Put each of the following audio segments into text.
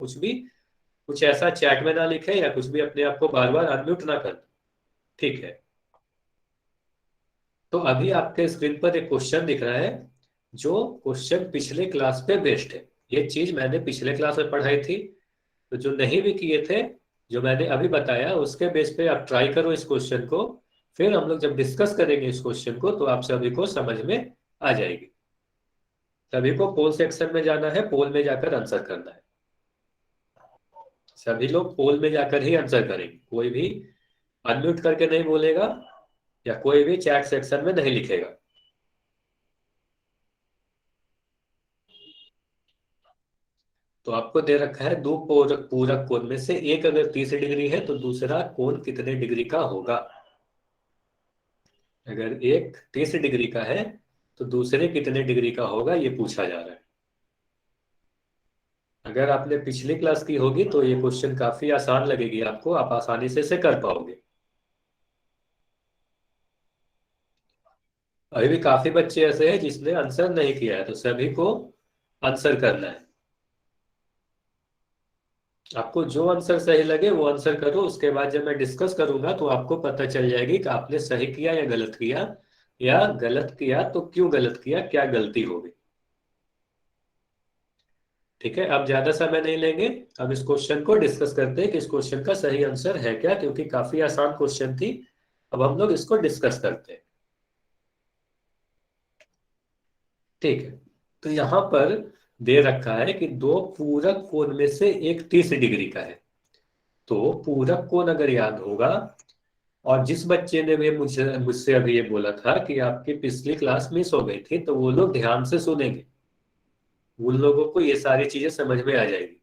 कुछ भी कुछ ऐसा चैट में ना लिखे या कुछ भी अपने आप को बार बार अनम्यूट ना कर। ठीक है। तो अभी आपके स्क्रीन पर एक क्वेश्चन दिख रहा है, जो क्वेश्चन पिछले क्लास पे बेस्ड है। ये चीज मैंने पिछले क्लास में पढ़ाई थी, तो जो नहीं भी किए थे, जो मैंने अभी बताया उसके बेस पे आप ट्राई करो इस क्वेश्चन को। फिर हम लोग जब डिस्कस करेंगे इस क्वेश्चन को तो आप सभी को समझ में आ जाएगी। सभी को पोल सेक्शन में जाना है, पोल में जाकर आंसर करना है। सभी लोग पोल में जाकर ही आंसर करेंगे, कोई भी अनम्यूट करके नहीं बोलेगा या कोई भी चैट सेक्शन में नहीं लिखेगा। तो आपको दे रखा है दो पूरक पूरक कोण में से एक अगर 30 डिग्री है तो दूसरा कोण कितने डिग्री का होगा। अगर एक 30 डिग्री का है तो दूसरे कितने डिग्री का होगा, ये पूछा जा रहा है। अगर आपने पिछली क्लास की होगी तो ये क्वेश्चन काफी आसान लगेगी आपको, आप आसानी से इसे कर पाओगे। अभी भी काफी बच्चे ऐसे हैं जिसने आंसर नहीं किया है, तो सभी को आंसर करना है। आपको जो आंसर सही लगे वो आंसर करो, उसके बाद जब मैं डिस्कस करूंगा तो आपको पता चल जाएगी कि आपने सही किया या गलत किया, या गलत किया तो क्यों गलत किया, क्या गलती हो गई। ठीक है, अब ज्यादा समय नहीं लेंगे। अब इस क्वेश्चन को डिस्कस करते हैं कि इस क्वेश्चन का सही आंसर है क्या, क्योंकि काफी आसान क्वेश्चन थी। अब हम लोग इसको डिस्कस करते हैं। ठीक है। तो यहां पर दे रखा है कि दो पूरक कोण में से एक 30 डिग्री का है। तो पूरक कोण अगर याद होगा, और जिस बच्चे ने भी मुझसे मुझसे अभी ये बोला था कि आपकी पिछली क्लास मिस हो गई थी, तो वो लोग ध्यान से सुनेंगे, उन लोगों को ये सारी चीजें समझ में आ जाएगी।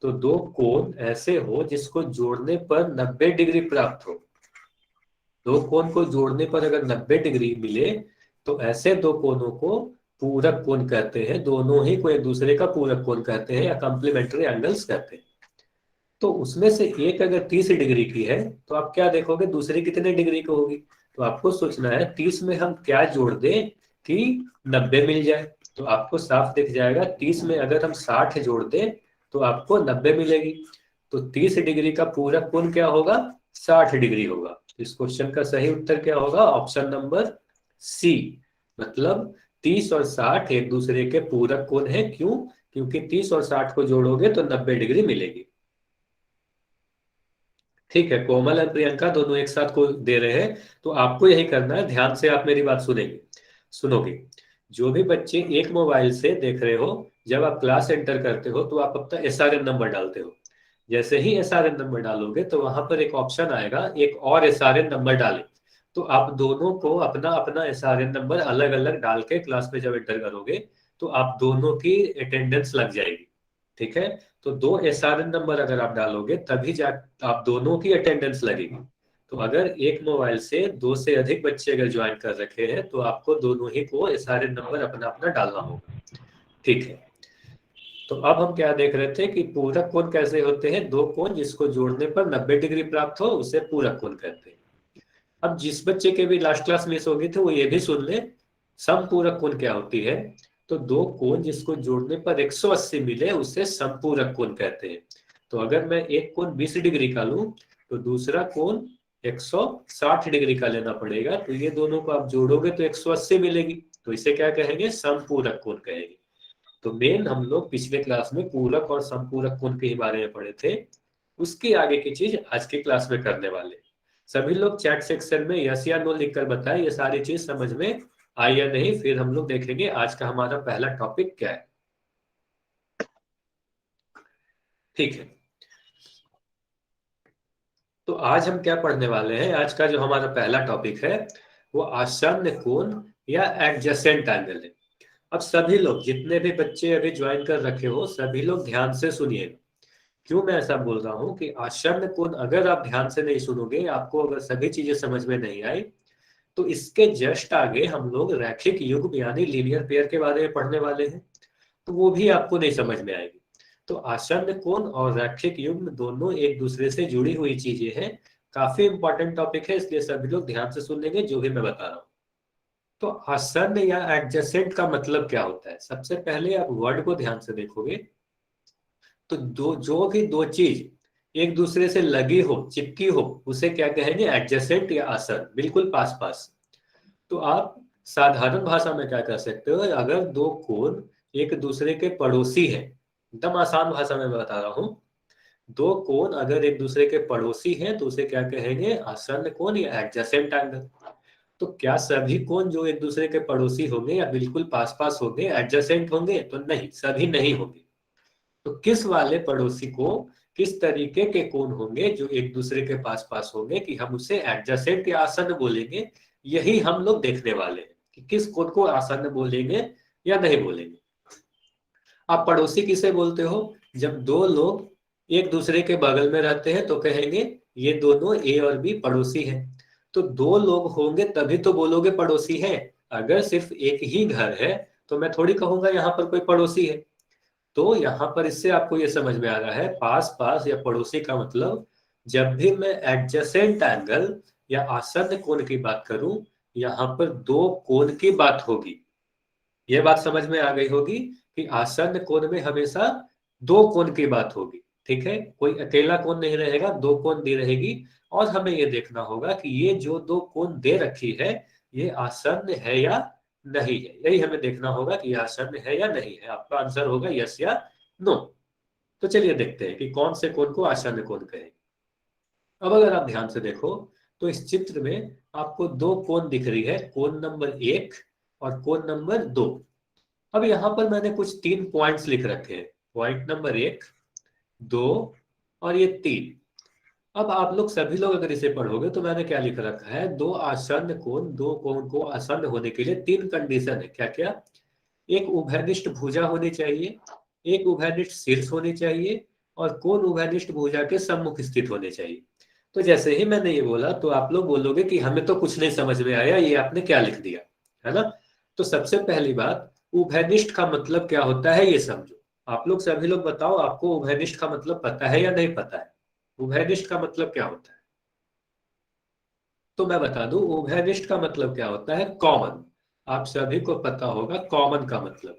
तो दो कोण ऐसे हो जिसको जोड़ने पर 90 डिग्री प्राप्त हो। दो कोण को जोड़ने पर अगर 90 डिग्री मिले तो ऐसे दो कोणों को पूरक कोण कहते हैं। दोनों ही को एक दूसरे का पूरक कोण कहते हैं या कॉम्प्लीमेंट्री एंगल्स कहते हैं। तो उसमें से एक अगर 30 डिग्री की है तो आप क्या देखोगे, दूसरी कितने डिग्री की होगी। तो आपको सोचना है 30 में हम क्या जोड़ दें कि 90 मिल जाए। तो आपको साफ दिख जाएगा, 30 में अगर हम 60 जोड़ दें तो आपको 90 मिलेगी। तो 30 डिग्री का पूरक कोण क्या होगा, 60 डिग्री होगा। इस क्वेश्चन का सही उत्तर क्या होगा, ऑप्शन नंबर सी। मतलब 30 और 60 एक दूसरे के पूरक कोण है। क्यों, क्योंकि 30 और 60 को जोड़ोगे तो 90 डिग्री मिलेगी। ठीक है, कोमल और प्रियंका दोनों एक साथ को दे रहे हैं। तो आपको यही करना है, ध्यान से आप मेरी बात सुनेंगे, सुनोगे। जो भी बच्चे एक मोबाइल से देख रहे हो, जब आप क्लास एंटर करते हो तो आप अपना एसआरएन नंबर डालते हो। जैसे ही एसआरएन नंबर डालोगे तो वहां पर एक ऑप्शन आएगा, एक और एसआरएन नंबर डालें। तो आप दोनों को अपना अपना एसआरएन नंबर अलग अलग डाल के क्लास में जब एंटर करोगे तो आप दोनों की अटेंडेंस लग जाएगी। ठीक है। तो दो एसआरएन नंबर अगर आप डालोगे तभी जा आप दोनों की अटेंडेंस लगेगी। तो अगर एक मोबाइल से दो से अधिक बच्चे अगर ज्वाइन कर रखे हैं तो आपको दोनों ही को एसआरएन नंबर अपना अपना डालना होगा। ठीक है। तो अब हम क्या देख रहे थे कि पूरक कोण कैसे होते हैं, दो कोण जिसको जोड़ने पर 90 डिग्री प्राप्त हो उसे पूरक कोण कहते हैं। अब जिस बच्चे के भी लास्ट क्लास मिस होगी थी वो ये भी सुन ले, समपूरक कोण क्या होती है। तो दो कोण जिसको जोड़ने पर 180 मिले उसे समपूरक कोण कहते हैं। तो अगर मैं एक कोण 20 डिग्री का लूं तो दूसरा कोण 160 डिग्री का लेना पड़ेगा। तो ये दोनों को आप जोड़ोगे तो 180 मिलेगी। तो इसे क्या कहेंगे, समपूरक कोण कहेंगे। तो मेन हम लोग पिछले क्लास में पूरक और समपूरक कोण के ही बारे में पढ़े थे। उसकी आगे की चीज आज की क्लास में करने वाले। सभी लोग चैट सेक्शन में यस या नो लिखकर बताएं ये सारी चीज समझ में आई या नहीं, फिर हम लोग देखेंगे आज का हमारा पहला टॉपिक क्या है। ठीक है। तो आज हम क्या पढ़ने वाले हैं, आज का जो हमारा पहला टॉपिक है वो आसन्न कोण या एडजेसेंट एंगल है। अब सभी लोग जितने भी बच्चे अभी ज्वाइन कर रखे हो सभी लोग ध्यान से सुनिए। क्यों मैं ऐसा बोल रहा हूं कि आसन्न कोण अगर आप ध्यान से नहीं सुनोगे, आपको अगर सभी चीजें समझ में नहीं आई, तो इसके जस्ट आगे हम लोग रैखिक युग्म यानी लीनियर पेयर के बारे में पढ़ने वाले हैं। तो वो भी आपको नहीं समझ में आएगी। तो आसन्न कोण और रैखिक युग्म दोनों एक दूसरे से जुड़ी हुई चीजें हैं। काफी इंपॉर्टेंट टॉपिक है, इसलिए सभी लोग ध्यान से सुन लेंगे जो भी मैं बता रहा हूँ। तो आसन्न या एडजेसेंट का मतलब क्या होता है, सबसे पहले आप वर्ड को ध्यान से देखोगे तो जो भी दो चीज एक दूसरे से लगी हो, चिपकी हो, उसे क्या कहेंगे? एडजेसेंट या आसन, बिल्कुल पास पास। तो आप साधारण भाषा में क्या कर सकते हो? अगर दो कोण एक दूसरे के पड़ोसी हैं, एकदम आसान भाषा में बता रहा हूं, दो कोण अगर एक दूसरे के पड़ोसी हैं तो उसे क्या कहेंगे? आसन्न कोण या एडजेसेंट एंगल। तो क्या सभी कोण जो एक दूसरे के पड़ोसी होंगे या बिल्कुल पास पास होंगे, एडजेसेंट होंगे? तो नहीं, सभी नहीं होंगे। तो किस वाले पड़ोसी को किस तरीके के कोण होंगे जो एक दूसरे के पास पास होंगे कि हम उसे एडजेसेंट या आसन्न बोलेंगे? यही हम लोग देखने वाले हैं कि किस कोण को आसन्न बोलेंगे या नहीं बोलेंगे। आप पड़ोसी किसे बोलते हो? जब दो लोग एक दूसरे के बगल में रहते हैं तो कहेंगे ये दोनों ए और बी पड़ोसी हैं। तो दो लोग होंगे तभी तो बोलोगे पड़ोसी है। अगर सिर्फ एक ही घर है तो मैं थोड़ी कहूंगा यहाँ पर कोई पड़ोसी है। तो यहाँ पर इससे आपको ये समझ में आ रहा है, पास पास या पड़ोसी का मतलब, जब भी मैं एडजेसेंट एंगल या आसन्न कोण की बात करूं, यहाँ पर दो कोण की बात होगी। ये बात समझ में आ गई होगी कि आसन्न कोण में हमेशा दो कोण की बात होगी। ठीक है, कोई अकेला कोण नहीं रहेगा, दो कोण दी रहेगी। और हमें ये देखना होगा कि ये जो दो कोण दे रखी है ये आसन्न है या नहीं है। यही हमें देखना होगा कि ये आसन्न है या नहीं है। आपका आंसर होगा यस या नो। तो चलिए देखते हैं कि कौन से कोण को आसन्न कोण कहें। अब अगर आप ध्यान से देखो तो इस चित्र में आपको दो कोण दिख रही है, कोण नंबर 1 और कोण नंबर 2। अब यहां पर मैंने कुछ 3 पॉइंट्स लिख रखे हैं, पॉइंट नंबर 1, 2 और ये 3। अब आप लोग सभी लोग अगर इसे पढ़ोगे तो मैंने क्या लिख रखा है, दो आसन्न कोण, दो कोण को आसन्न होने के लिए 3 कंडीशन है। क्या क्या? एक उभयनिष्ठ भुजा होनी चाहिए, एक उभयनिष्ठ शीर्ष होनी चाहिए, और कोण उभयनिष्ठ भुजा के सम्मुख स्थित होने चाहिए। तो जैसे ही मैंने ये बोला तो आप लोग बोलोगे कि हमें तो कुछ नहीं समझ में आया, ये आपने क्या लिख दिया, है ना? तो सबसे पहली बात, उभयनिष्ठ का मतलब क्या होता है ये समझो। आप लोग सभी लोग बताओ, आपको उभयनिष्ठ का मतलब पता है या नहीं पता है? उभयनिष्ठ का मतलब क्या होता है? तो मैं बता दूं, उभयनिष्ठ का मतलब क्या होता है? कॉमन। आप सभी को पता होगा कॉमन का मतलब।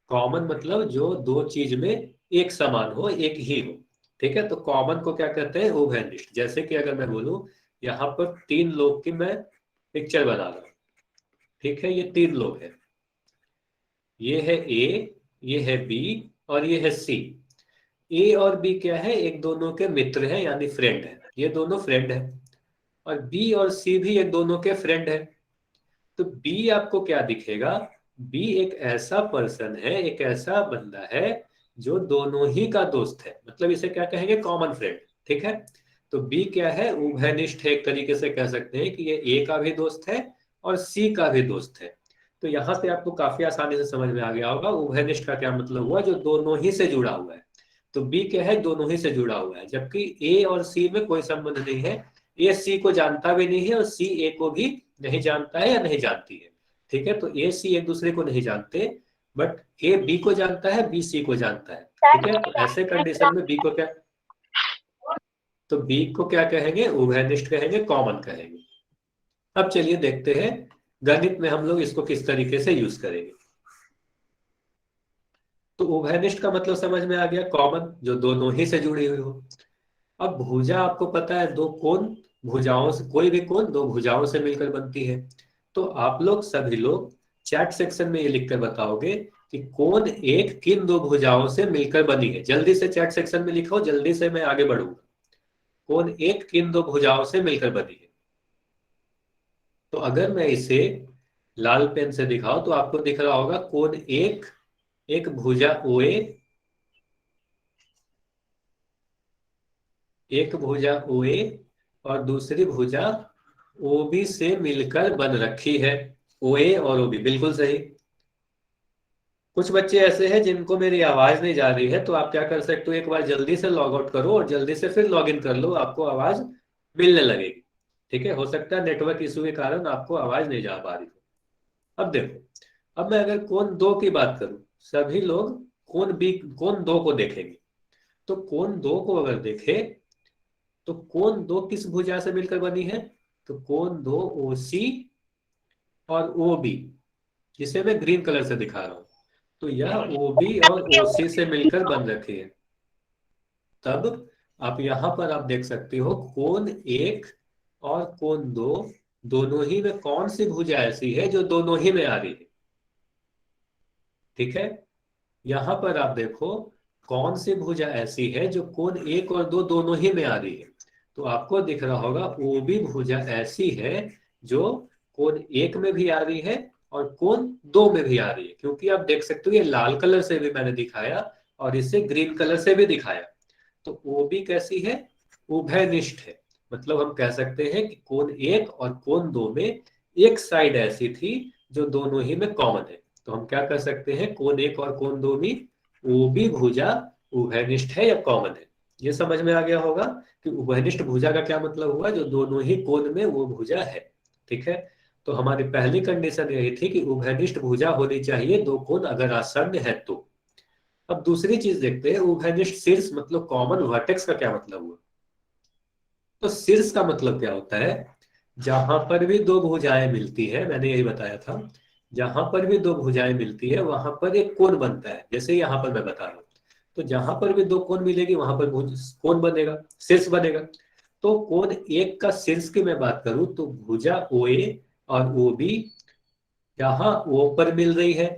कॉमन मतलब जो दो चीज में एक समान हो, एक ही हो। ठीक है, तो कॉमन को क्या कहते हैं? उभयनिष्ठ। जैसे कि अगर मैं बोलूं यहाँ पर 3 लोग की मैं पिक्चर बना रहा हूं। ठीक है, ये 3 लोग हैं, ये है ए, ये है बी और ये है सी। ए और बी क्या है? एक दोनों के मित्र हैं, यानी फ्रेंड है, ये दोनों फ्रेंड है। और बी और सी भी एक दोनों के फ्रेंड है। तो बी आपको क्या दिखेगा? बी एक ऐसा पर्सन है, एक ऐसा बंदा है जो दोनों ही का दोस्त है, मतलब इसे क्या कहेंगे? Common friend. ठीक है, तो बी क्या है? उभयनिष्ठ है, एक तरीके से कह सकते हैं कि ये ए का भी दोस्त है और सी का भी दोस्त है। तो यहां से आपको काफी आसानी से समझ में आ गया होगा उभयनिष्ठ का क्या मतलब हुआ, जो दोनों ही से जुड़ा हुआ है। तो बी क्या है? दोनों ही से जुड़ा हुआ है, जबकि ए और सी में कोई संबंध नहीं है। ए सी को जानता भी नहीं है और सी ए को भी नहीं जानता है या नहीं जानती है। ठीक है, तो ए सी एक दूसरे को नहीं जानते, बट ए बी को जानता है, बी सी को जानता है। ठीक है, तो ऐसे कंडीशन में बी को क्या, तो बी को क्या कहेंगे? उभयनिष्ठ कहेंगे, कॉमन कहेंगे। अब चलिए देखते हैं गणित में हम लोग इसको किस तरीके से यूज करेंगे। तो उभयनिष्ठ का मतलब समझ में आ गया, कॉमन, जो दोनों ही से जुड़ी हुई हो। अब भुजा आपको पता है, दो कोण, भुजाओं से, कोई भी कोण दो भुजाओं से मिलकर बनती है। तो आप लोग सभी लोग चैट सेक्शन में ये लिखकर बताओगे कि कोण एक किन दो भुजाओं से मिलकर बनी है। जल्दी से चैट सेक्शन में लिखो, जल्दी से, मैं आगे बढ़ूंगा। कोण एक किन दो भुजाओं से मिलकर बनी है। तो अगर मैं इसे लाल पेन से दिखाऊं तो आपको दिख रहा होगा कोण एक, एक भुजा ओए, एक भुजा ओए और दूसरी भुजा ओबी से मिलकर बन रखी है। ओए और ओबी, बिल्कुल सही। कुछ बच्चे ऐसे हैं जिनको मेरी आवाज नहीं जा रही है, तो आप क्या कर सकते हो, एक बार जल्दी से लॉग आउट करो और जल्दी से फिर लॉग इन कर लो, आपको आवाज मिलने लगेगी। ठीक है, हो सकता है नेटवर्क इशू के कारण आपको आवाज नहीं जा पा रही हो। अब देखो, अब मैं अगर कोण दो की बात करूं, सभी लोग कोण बी, कोण दो को देखेंगे। तो कोण दो को अगर देखे तो कोण दो किस भुजा से मिलकर बनी है? तो कोण दो ओ सी और ओ बी, जिसे मैं ग्रीन कलर से दिखा रहा हूं। तो यह ओ बी और ओ सी से मिलकर बन रखी है। तब आप यहां पर आप देख सकते हो कोण एक और कोण दो, दोनों ही में कौन सी भुजा ऐसी है जो दोनों ही में आ रही है। ठीक है, यहां पर आप देखो कौन सी भुजा ऐसी है जो कोण एक और दो दोनों ही में आ रही है। तो आपको दिख रहा होगा वो भी भुजा ऐसी है जो कोण एक में भी आ रही है और कोण दो में भी आ रही है, क्योंकि आप देख सकते हो ये लाल कलर से भी मैंने दिखाया और इसे ग्रीन कलर से भी दिखाया। तो वो भी कैसी है, उभयनिष्ठ है। मतलब हम कह सकते हैं कि कोण एक और कोण दो में एक साइड ऐसी थी जो दोनों ही में कॉमन है। तो हम क्या कर सकते हैं, कोण एक और कोण दो में वो भी भुजा उभयनिष्ठ है या कॉमन है। ये समझ में आ गया होगा कि उभयनिष्ठ भुजा का क्या मतलब हुआ, जो दोनों ही कोण में वो भुजा है। ठीक है, तो हमारी पहली कंडीशन यही थी कि उभयनिष्ठ भुजा होनी चाहिए दो कोण अगर आसन्न है तो। अब दूसरी चीज देखते हैं, उभयनिष्ठ शीर्ष मतलब कॉमन वर्टेक्स का क्या मतलब हुआ। तो शीर्ष का मतलब क्या होता है, जहां पर भी दो भुजाएं मिलती है, मैंने यही बताया था, जहां पर भी दो भुजाएं मिलती है वहां पर एक कोण बनता है। जैसे यहां पर मैं बता रहा हूं, तो जहां पर भी दो कोण मिलेगी वहां पर कोण बनेगा, शीर्ष बनेगा। तो कोण एक का शीर्ष की मैं बात करूं तो भुजा ओ ए और ओ बी जहां ओ पर मिल रही है।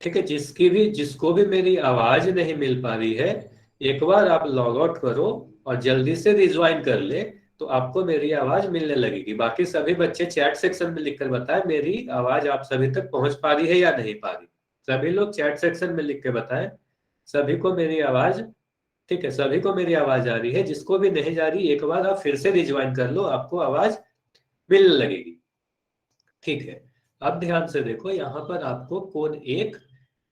ठीक है, जिसको भी मेरी आवाज नहीं मिल पा रही है, एक बार आप लॉग आउट करो और जल्दी से रिज्वाइन कर ले, तो आपको मेरी आवाज मिलने लगेगी। बाकी सभी बच्चे चैट सेक्शन में लिखकर बताएं मेरी आवाज आप सभी तक पहुंच पा रही है या नहीं पा रही। सभी लोग चैट सेक्शन में लिख के बताएं सभी को मेरी आवाज, ठीक है, सभी को मेरी आवाज आ रही है। जिसको भी नहीं जा रही एक बार आप फिर से रिज्वाइन कर लो, आपको आवाज मिलने लगेगी। ठीक है, अब ध्यान से देखो यहाँ पर आपको कोण एक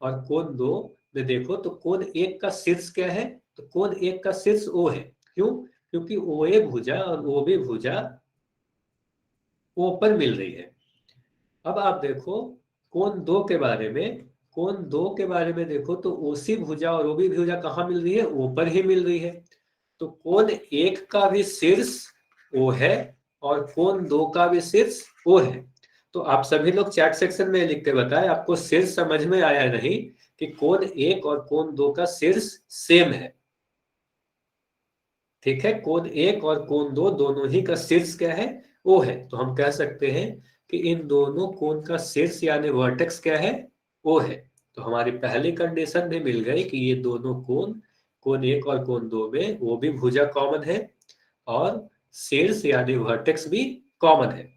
और कोण दो में देखो, तो कोण एक का शीर्ष क्या है, तो कोण एक का शीर्ष ओ है। क्यों, क्योंकि ओ ए भुजा और ओ बी भुजा ओ पर मिल रही है। अब आप देखो कोण दो के बारे में, कोण दो के बारे में देखो तो ओसी भुजा और ओबी भुजा कहाँ मिल रही है, ओ पर ही मिल रही है। तो कोण एक का भी शीर्ष ओ है और कोण दो का भी शीर्ष ओ है। तो आप सभी लोग चैट सेक्शन में लिख के बताएं आपको शीर्ष समझ में आया नहीं, कि कोण एक और कोण दो का शीर्ष सेम है। ठीक है, कोण एक और कोण दो दोनों ही का शीर्ष क्या है, ओ है। तो हम कह सकते हैं कि इन दोनों कोण का शीर्ष यानी वर्टेक्स क्या है, ओ है। तो हमारी पहली कंडीशन भी मिल गई कि ये दोनों कोण, कोण एक और कोण दो में वो भी भुजा कॉमन है और शीर्ष यानी वर्टेक्स भी कॉमन है।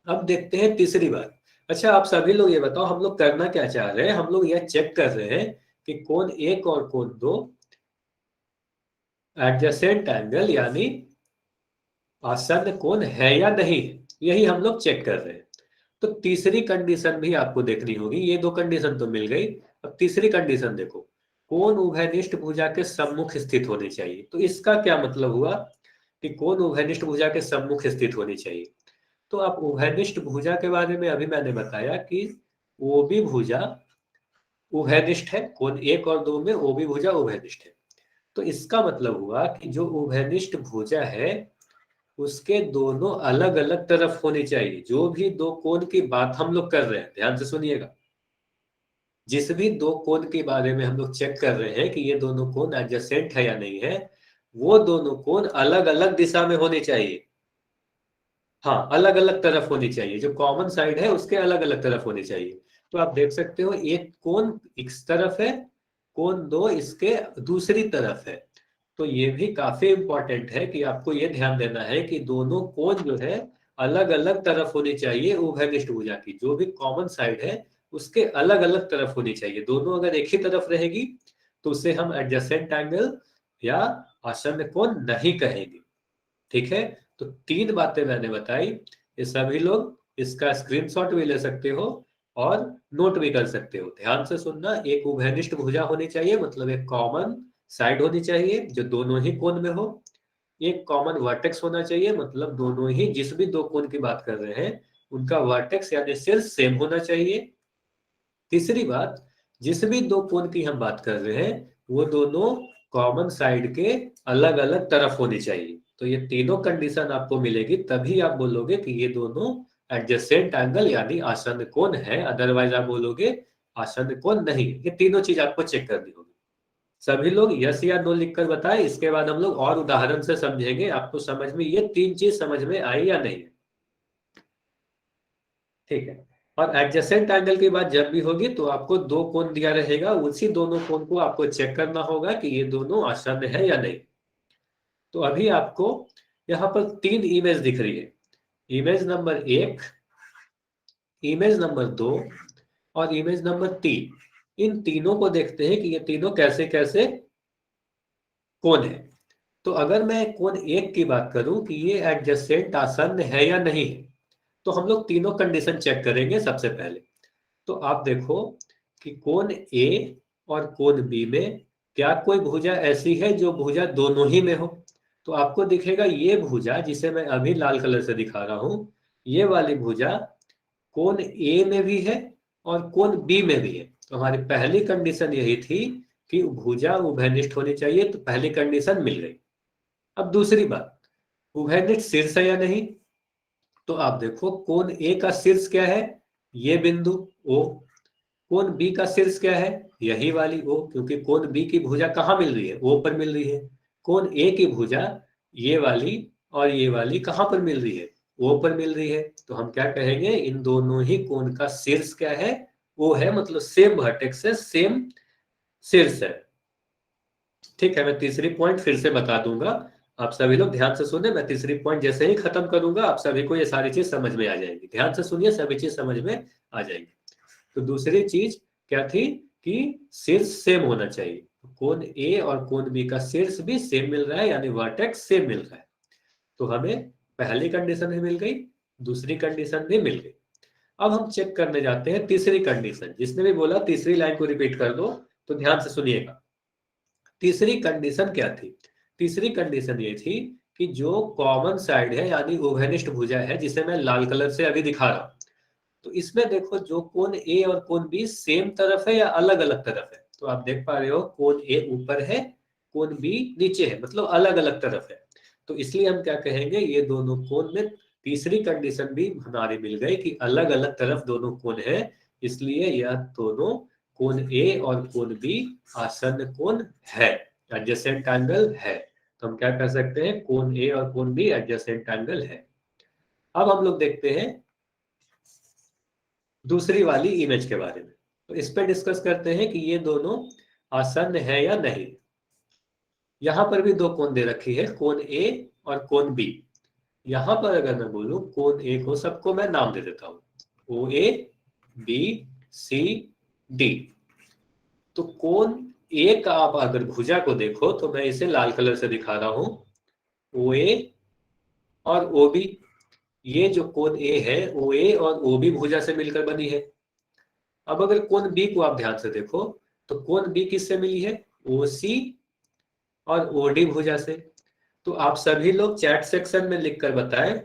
अब देखते हैं तीसरी बात। अच्छा आप सभी लोग ये बताओ, हम लोग करना क्या चाह रहे हैं, हम लोग यह चेक कर रहे हैं कि कोण एक और कोण दो एडजेसेंट एंगल यानी आसन्न कोण है या नहीं है, यही हम लोग चेक कर रहे हैं। तो तीसरी कंडीशन भी आपको देखनी होगी, ये दो कंडीशन तो मिल गई। अब तीसरी कंडीशन देखो, कोण उभयनिष्ठ भुजा के सम्मुख स्थित होनी चाहिए। तो इसका क्या मतलब हुआ कि कोण उभयनिष्ठ भुजा के सम्मुख स्थित होनी चाहिए। तो आप उभयनिष्ठ भुजा के बारे में अभी मैंने बताया कि वो भी भुजा उभयनिष्ठ है, कोण एक और दो में वो भी भुजा उभयनिष्ठ है। तो इसका मतलब हुआ कि जो उभयनिष्ठ भुजा है उसके दोनों अलग अलग तरफ होनी चाहिए। जो भी दो कोण की बात हम लोग कर रहे हैं, ध्यान से सुनिएगा, जिस भी दो कोण के बारे में हम लोग चेक कर रहे हैं कि ये दोनों कोण एडजेसेंट है या नहीं है, वो दोनों कोण अलग अलग दिशा में होने चाहिए। हाँ, अलग अलग तरफ होनी चाहिए, जो कॉमन साइड है उसके अलग अलग तरफ होनी चाहिए। तो आप देख सकते हो एक कोण इस तरफ है, कोण दो इसके दूसरी तरफ है। तो ये भी काफी इंपॉर्टेंट है कि आपको ये ध्यान देना है कि दोनों कोण जो है अलग अलग तरफ होनी चाहिए। उभयनिष्ठ भुजा की जो भी कॉमन साइड है उसके अलग अलग तरफ होनी चाहिए। दोनों अगर एक ही तरफ रहेगी तो उसे हम एडजेसेंट एंगल या आसन्न कोण नहीं कहेंगे। ठीक है, तो तीन बातें मैंने बताई, ये सभी लोग इसका स्क्रीनशॉट भी ले सकते हो और नोट भी कर सकते हो। ध्यान से सुनना, एक उभयनिष्ठ भुजा होनी चाहिए मतलब एक कॉमन साइड होनी चाहिए जो दोनों ही कोण में हो। एक कॉमन वर्टेक्स होना चाहिए मतलब दोनों ही जिस भी दो कोण की बात कर रहे हैं उनका वर्टेक्स यानी शीर्ष सेम होना चाहिए। तीसरी बात, जिस भी दो कोण की हम बात कर रहे हैं वो दोनों कॉमन साइड के अलग अलग तरफ होनी चाहिए। तो ये तीनों कंडीशन आपको मिलेगी तभी आप बोलोगे कि ये दोनों एडजेसेंट एंगल यानी आसन्न कोण है, अदरवाइज आप बोलोगे आसन्न कोण नहीं। ये तीनों चीज आपको चेक करनी होगी। सभी लोग यस या नो लिखकर बताएं, इसके बाद हम लोग और उदाहरण से समझेंगे। आपको समझ में ये तीन चीज समझ में आई या नहीं? ठीक है। और एडजेसेंट एंगल की बात जब भी होगी तो आपको दो कोण दिया रहेगा, उसी दोनों कोण को आपको चेक करना होगा कि ये दोनों आसन्न है या नहीं। तो अभी आपको यहाँ पर तीन इमेज दिख रही है, इमेज नंबर 1, इमेज नंबर 2 और इमेज नंबर 3। इन तीनों को देखते हैं कि ये तीनों कैसे कैसे कोण है। तो अगर मैं कोण 1 की बात करूं कि ये एडजेसेंट आसन्न है या नहीं है, तो हम लोग तीनों कंडीशन चेक करेंगे सबसे पहले। तो आप देखो कि कोण ए और कोण बी में क्या कोई भुजा ऐसी है जो भुजा दोनों ही में हो। तो आपको दिखेगा ये भुजा जिसे मैं अभी लाल कलर से दिखा रहा हूं, ये वाली भुजा कोण ए में भी है और कोण बी में भी है। तो हमारी पहली कंडीशन यही थी कि भुजा उभयनिष्ठ होनी चाहिए, तो पहली कंडीशन मिल गई। अब दूसरी बात, उभयनिष्ठ शीर्ष है या नहीं। तो आप देखो कोण ए का शीर्ष क्या है, ये बिंदु ओ। कोण बी का शीर्ष क्या है, यही वाली ओ, क्योंकि कोण बी की भुजा कहाँ मिल रही है, ओ पर मिल रही है। कोण ए की भुजा ये वाली और ये वाली कहाँ पर मिल रही है, ओ पर मिल रही है। तो हम क्या कहेंगे, इन दोनों ही कोण का शीर्ष क्या है, ओ है, मतलब सेम वर्टेक्स है, सेम शीर्ष है। ठीक है, मैं तीसरी पॉइंट फिर से बता दूंगा, आप सभी लोग ध्यान से सुने। मैं तीसरी पॉइंट जैसे ही खत्म करूंगा आप सभी को ये सारी चीज समझ में आ जाएगी। ध्यान से सुनिए, सभी चीज समझ में आ जाएगी। तो दूसरी चीज क्या थी कि शीर्ष सेम होना चाहिए। कोण ए और कोण बी का शीर्ष भी सेम मिल रहा है, यानी वर्टेक्स सेम मिल रहा है। तो हमें पहली कंडीशन भी मिल गई, दूसरी कंडीशन भी मिल गई। अब हम चेक करने जाते हैं तीसरी कंडीशन। जिसने भी बोला तीसरी लाइन को रिपीट कर दो, तो ध्यान से सुनिएगा। तीसरी कंडीशन क्या थी, तीसरी कंडीशन ये थी कि जो कॉमन साइड है यानी उभयनिष्ठ भुजा है, जिसे मैं लाल कलर से अभी दिखा रहा हूं, तो इसमें देखो जो कोण ए और कोण बी सेम तरफ है या अलग अलग तरफ है। तो आप देख पा रहे हो कोण ए ऊपर है, कोण बी नीचे है, मतलब अलग अलग तरफ है। तो इसलिए हम क्या कहेंगे, ये दोनों कोण में तीसरी कंडीशन भी हमारी मिल गई कि अलग अलग तरफ दोनों कोण है, इसलिए यह दोनों कोण ए और कोण बी आसन्न कोण है, एडजेसेंट एंगल है। तो हम क्या कर सकते हैं, कोण ए और कोण बी एडजेसेंट एंगल है। अब हम लोग देखते हैं दूसरी वाली इमेज के बारे में। तो इस पे डिस्कस करते हैं कि ये दोनों आसन्न है या नहीं। यहां पर भी दो कोण दे रखी है, कोण ए और कोण बी। यहां पर अगर मैं बोलूं कोण ए को, सबको मैं नाम दे देता हूं, ओ ए, बी, सी, डी। तो कोण ए का आप अगर भुजा को देखो तो मैं इसे लाल कलर से दिखा रहा हूं, ओ ए और ओ बी। ये जो कोण ए है, ओ ए और ओ बी भुजा से मिलकर बनी है। अब अगर कोण बी को आप ध्यान से देखो, तो कोण बी किससे मिली है, ओ सी और ओ डी भुजा से। तो आप सभी लोग चैट सेक्शन में लिखकर बताएं,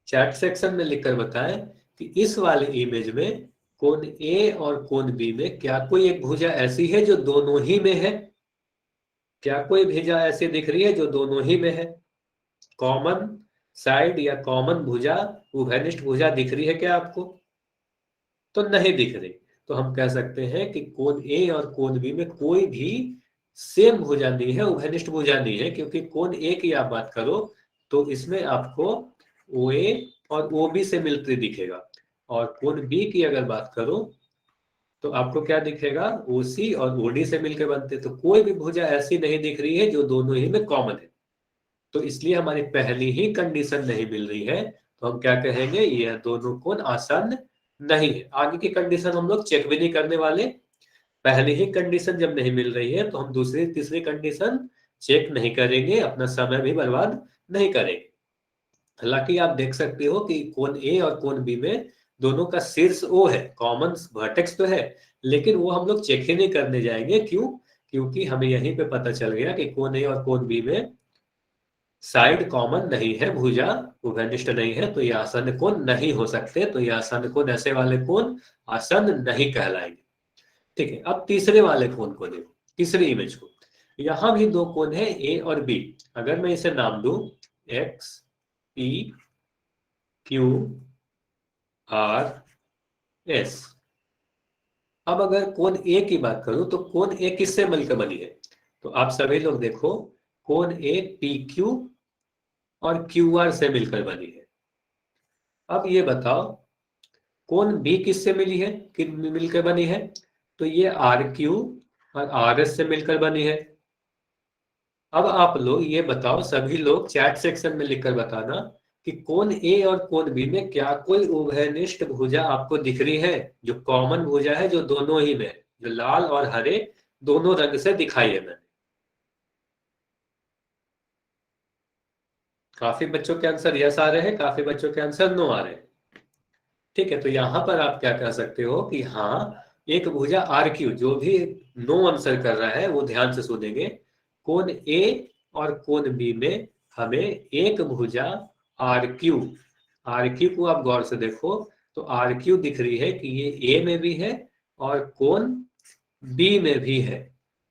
चैट सेक्शन में लिखकर बताएं कि इस वाले इमेज में कोण ए और कोण बी में क्या कोई एक भुजा ऐसी है जो दोनों ही में है। क्या कोई भुजा ऐसी दिख रही है जो दोनों ही में है, कॉमन साइड या कॉमन भुजा, उभयनिष्ठ भुजा दिख रही है क्या आपको? तो नहीं दिख रही। तो हम कह सकते हैं कि कोण ए और कोण बी में कोई भी सेम भुजा नहीं है, उभयनिष्ठ भुजा नहीं है। क्योंकि कोण ए की आप बात करो तो इसमें आपको ओ ए और ओ बी से मिलते दिखेगा, और कोण बी की अगर बात करो तो आपको क्या दिखेगा, ओ सी और ओ डी से मिलकर बनते। तो कोई भी भुजा ऐसी नहीं दिख रही है जो दोनों ही में कॉमन है। तो इसलिए हमारी पहली ही कंडीशन नहीं मिल रही है। तो हम क्या कहेंगे, यह दोनों कोण आसन्न नहीं है। आगे की कंडीशन हम लोग चेक भी नहीं करने वाले। पहली ही कंडीशन जब नहीं मिल रही है तो हम दूसरी तीसरी कंडीशन चेक नहीं करेंगे, अपना समय भी बर्बाद नहीं करेंगे। हालांकि आप देख सकते हो कि कोण ए और कोण बी में दोनों का शीर्ष ओ है, कॉमन वर्टेक्स तो है, लेकिन वो हम लोग चेक ही नहीं करने जाएंगे। क्यों? क्योंकि हमें यहीं पे पता चल गया कि कोण ए और कोण बी में साइड कॉमन नहीं है, भुजा उभयनिष्ठ नहीं है, तो ये आसन्न कोण नहीं हो सकते। तो ये आसन्न कोण, ऐसे वाले कोण आसन्न नहीं कहलाएंगे। ठीक है, अब तीसरे वाले कोण को देखो, तीसरी इमेज को। यहां भी दो कोण है ए और बी। अगर मैं इसे नाम दूं X, P, Q, R, S. अब अगर कोण ए की बात करूं तो कोण ए किससे मिलकर बनी है? तो आप सभी लोग देखो, कोण ए पी क्यू और क्यू आर से मिलकर बनी है। अब ये बताओ, कोण बी किससे मिली है, कि मिलकर बनी है? तो ये आर क्यू और आर एस से मिलकर बनी है। अब आप लोग ये बताओ, सभी लोग चैट सेक्शन में लिखकर बताना कि कोण ए और कोण बी में क्या कोई उभयनिष्ठ भुजा आपको दिख रही है, जो कॉमन भुजा है, जो दोनों ही में, जो लाल और हरे दोनों रंग से दिखाई है मैंने। काफी बच्चों के आंसर यस आ रहे हैं, काफी बच्चों के आंसर नो आ रहे हैं। ठीक है, तो यहां पर आप क्या कह सकते हो कि हाँ, एक भुजा आर क्यू, जो भी नो आंसर कर रहा है वो ध्यान से सुनेंगे। कोण ए और कोण बी में हमें एक भुजा आर क्यू, आर क्यू को आप गौर से देखो, तो आर क्यू दिख रही है कि ये ए में भी है और कोण बी में भी है।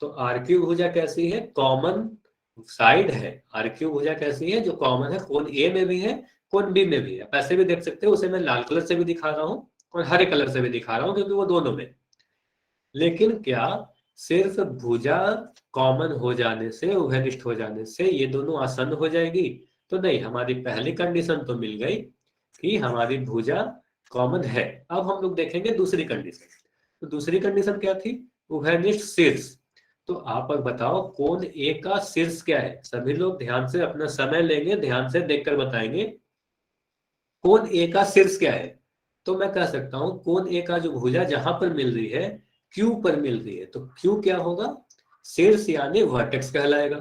तो आर क्यू भुजा कैसी है? कॉमन साइड है। आर क्यू भुजा कैसी है? जो कॉमन है, कोण ए में भी है, कोण बी में भी है। आप ऐसे भी देख सकते हो, उसे मैं लाल कलर से भी दिखा रहा हूँ और हरे कलर से भी दिखा रहा हूँ, क्योंकि वो दोनों में। लेकिन क्या सिर्फ भुजा कॉमन हो जाने से, उभयनिष्ठ हो जाने से ये दोनों आसन्न हो जाएगी? तो नहीं, हमारी पहली कंडीशन तो मिल गई कि हमारी भुजा कॉमन है। अब हम लोग देखेंगे दूसरी कंडीशन। तो दूसरी कंडीशन क्या थी? उभयनिष्ठ शीर्ष। तो आप अब बताओ, कोण ए का शीर्ष क्या है? सभी लोग ध्यान से अपना समय लेंगे, ध्यान से देखकर बताएंगे कोण ए का शीर्ष क्या है। तो मैं कह सकता हूं, कोण ए का जो भुजा जहां पर मिल रही है, क्यू पर मिल रही है, तो क्यू क्या होगा? शीर्ष यानी वर्टेक्स कहलाएगा।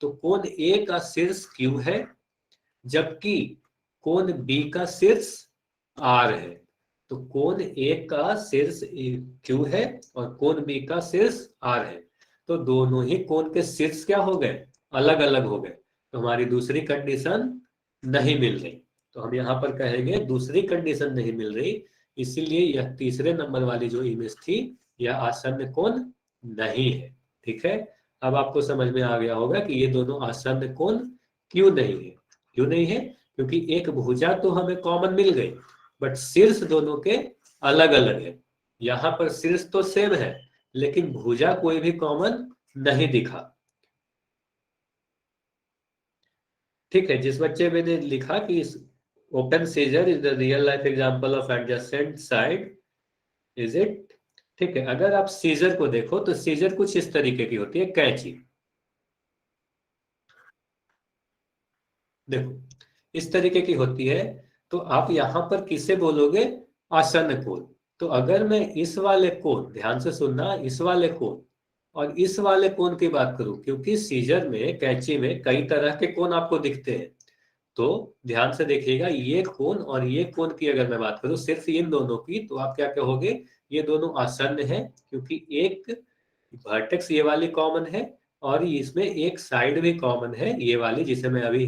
तो कोण ए का शीर्ष क्यू है, जबकि कोण बी का शीर्ष आर है। तो कोण ए का शीर्ष क्यू है और कोण बी का शीर्ष आर है। तो दोनों ही कोण के शीर्ष क्या हो गए? अलग अलग हो गए। तो हमारी दूसरी कंडीशन नहीं मिल रही। तो हम यहां पर कहेंगे दूसरी कंडीशन नहीं मिल रही, इसीलिए यह तीसरे नंबर वाली जो इमेज थी, यह आसन्न कोण नहीं है। ठीक है, अब आपको समझ में आ गया होगा कि ये दोनों आसन्न कोण क्यों नहीं है। क्यों नहीं है? क्योंकि एक भुजा तो हमें कॉमन मिल गई, बट शीर्ष दोनों के अलग अलग है। यहां पर शीर्ष तो सेम है, लेकिन भुजा कोई भी कॉमन नहीं दिखा। ठीक है, जिस बच्चे मैंने लिखा कि open scissor is the real life example of adjacent side, is it? ठीक है, अगर आप सीजर को देखो तो सीजर कुछ इस तरीके की होती है, कैंची। देखो, इस तरीके की होती है। तो आप यहां पर किसे बोलोगे? आसन्न कोण। तो अगर मैं इस वाले कोण, ध्यान से सुनना, इस वाले कोण और इस वाले कोण की बात करूं, क्योंकि सीजर में, कैंची में कई तरह के कोण आपको दिखते हैं। तो ध्यान से देखिएगा, ये कोण और ये कोण की अगर मैं बात करूं, सिर्फ इन दोनों की, तो आप क्या कहोगे? ये दोनों आसन्न है, क्योंकि एक वर्टेक्स ये वाली कॉमन है और इसमें एक साइड भी कॉमन है, ये वाली जिसे मैं अभी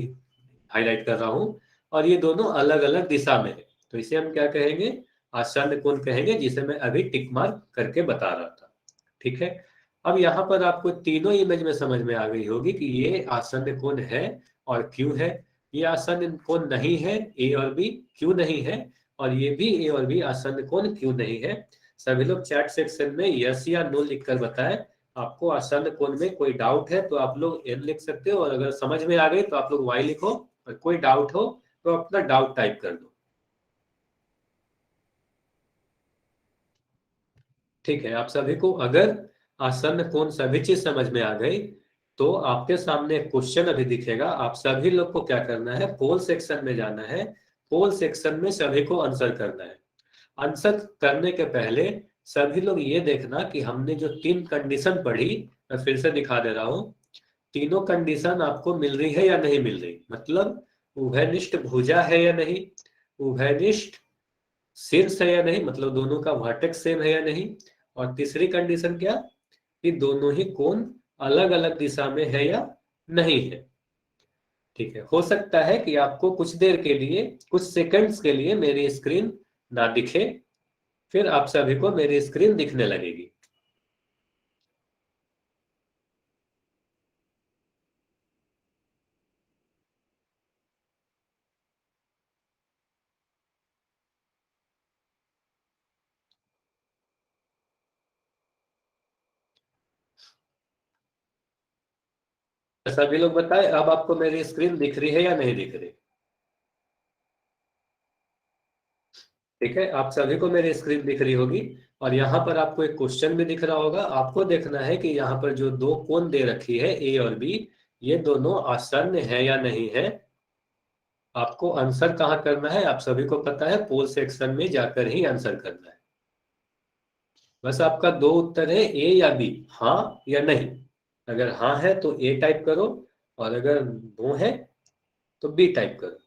हाईलाइट कर रहा हूं, और ये दोनों अलग अलग दिशा में है। तो इसे हम क्या कहेंगे? आसन्न कोण कहेंगे, जिसे मैं अभी टिक मार्क करके बता रहा था। ठीक है, अब यहां पर आपको तीनों इमेज में समझ में आ गई होगी कि ये आसन्न कोण है और क्यू है। ये आसन्न कोण नहीं है, ए और बी, क्यू नहीं है, और ये भी ए और बी आसन्न कोण क्यू नहीं है। सभी लोग चैट सेक्शन में यस या नो लिखकर बताएं, आपको आसन्न कोण में कोई डाउट है तो आप लोग एन लिख सकते हो, और अगर समझ में आ गई तो आप लोग वाई लिखो, और कोई डाउट हो तो अपना डाउट टाइप कर दो। ठीक है, आप सभी को अगर आसन्न कोण सभी चीज समझ में आ गई, तो आपके सामने क्वेश्चन अभी दिखेगा। आप सभी लोग को क्या करना है? पोल सेक्शन में जाना है। पोल सेक्शन में सभी को आंसर करना है। आंसर करने के पहले सभी लोग ये देखना कि हमने जो तीन कंडीशन पढ़ी, मैं फिर से दिखा दे रहा हूं, तीनों कंडीशन आपको मिल रही है या नहीं मिल रही? मतलब उभयनिष्ठ भुजा है या नहीं, उभयनिष्ठ शीर्ष है या नहीं, मतलब दोनों का वर्टेक्स सेम है या नहीं, और तीसरी कंडीशन क्या, कि दोनों ही कोण अलग अलग दिशा में है या नहीं है। ठीक है, हो सकता है कि आपको कुछ देर के लिए, कुछ सेकंड्स के लिए मेरी स्क्रीन ना दिखे, फिर आप सभी को मेरी स्क्रीन दिखने लगेगी। सभी लोग बताएं, अब आपको मेरी स्क्रीन दिख रही है या नहीं दिख रही? ठीक है, आप सभी को मेरी स्क्रीन दिख रही होगी। और यहाँ पर आपको एक क्वेश्चन भी दिख रहा होगा। आपको देखना है कि यहाँ पर जो दो कोण दे रखी है ए और बी, ये दोनों आसन्न है या नहीं है। आपको आंसर कहाँ करना है, आप सभी को पता है, पोल सेक्शन में जाकर ही आंसर करना है। बस आपका दो उत्तर है, ए या बी, हाँ या नहीं। अगर हाँ है तो ए टाइप करो, और अगर नो है तो बी टाइप करो।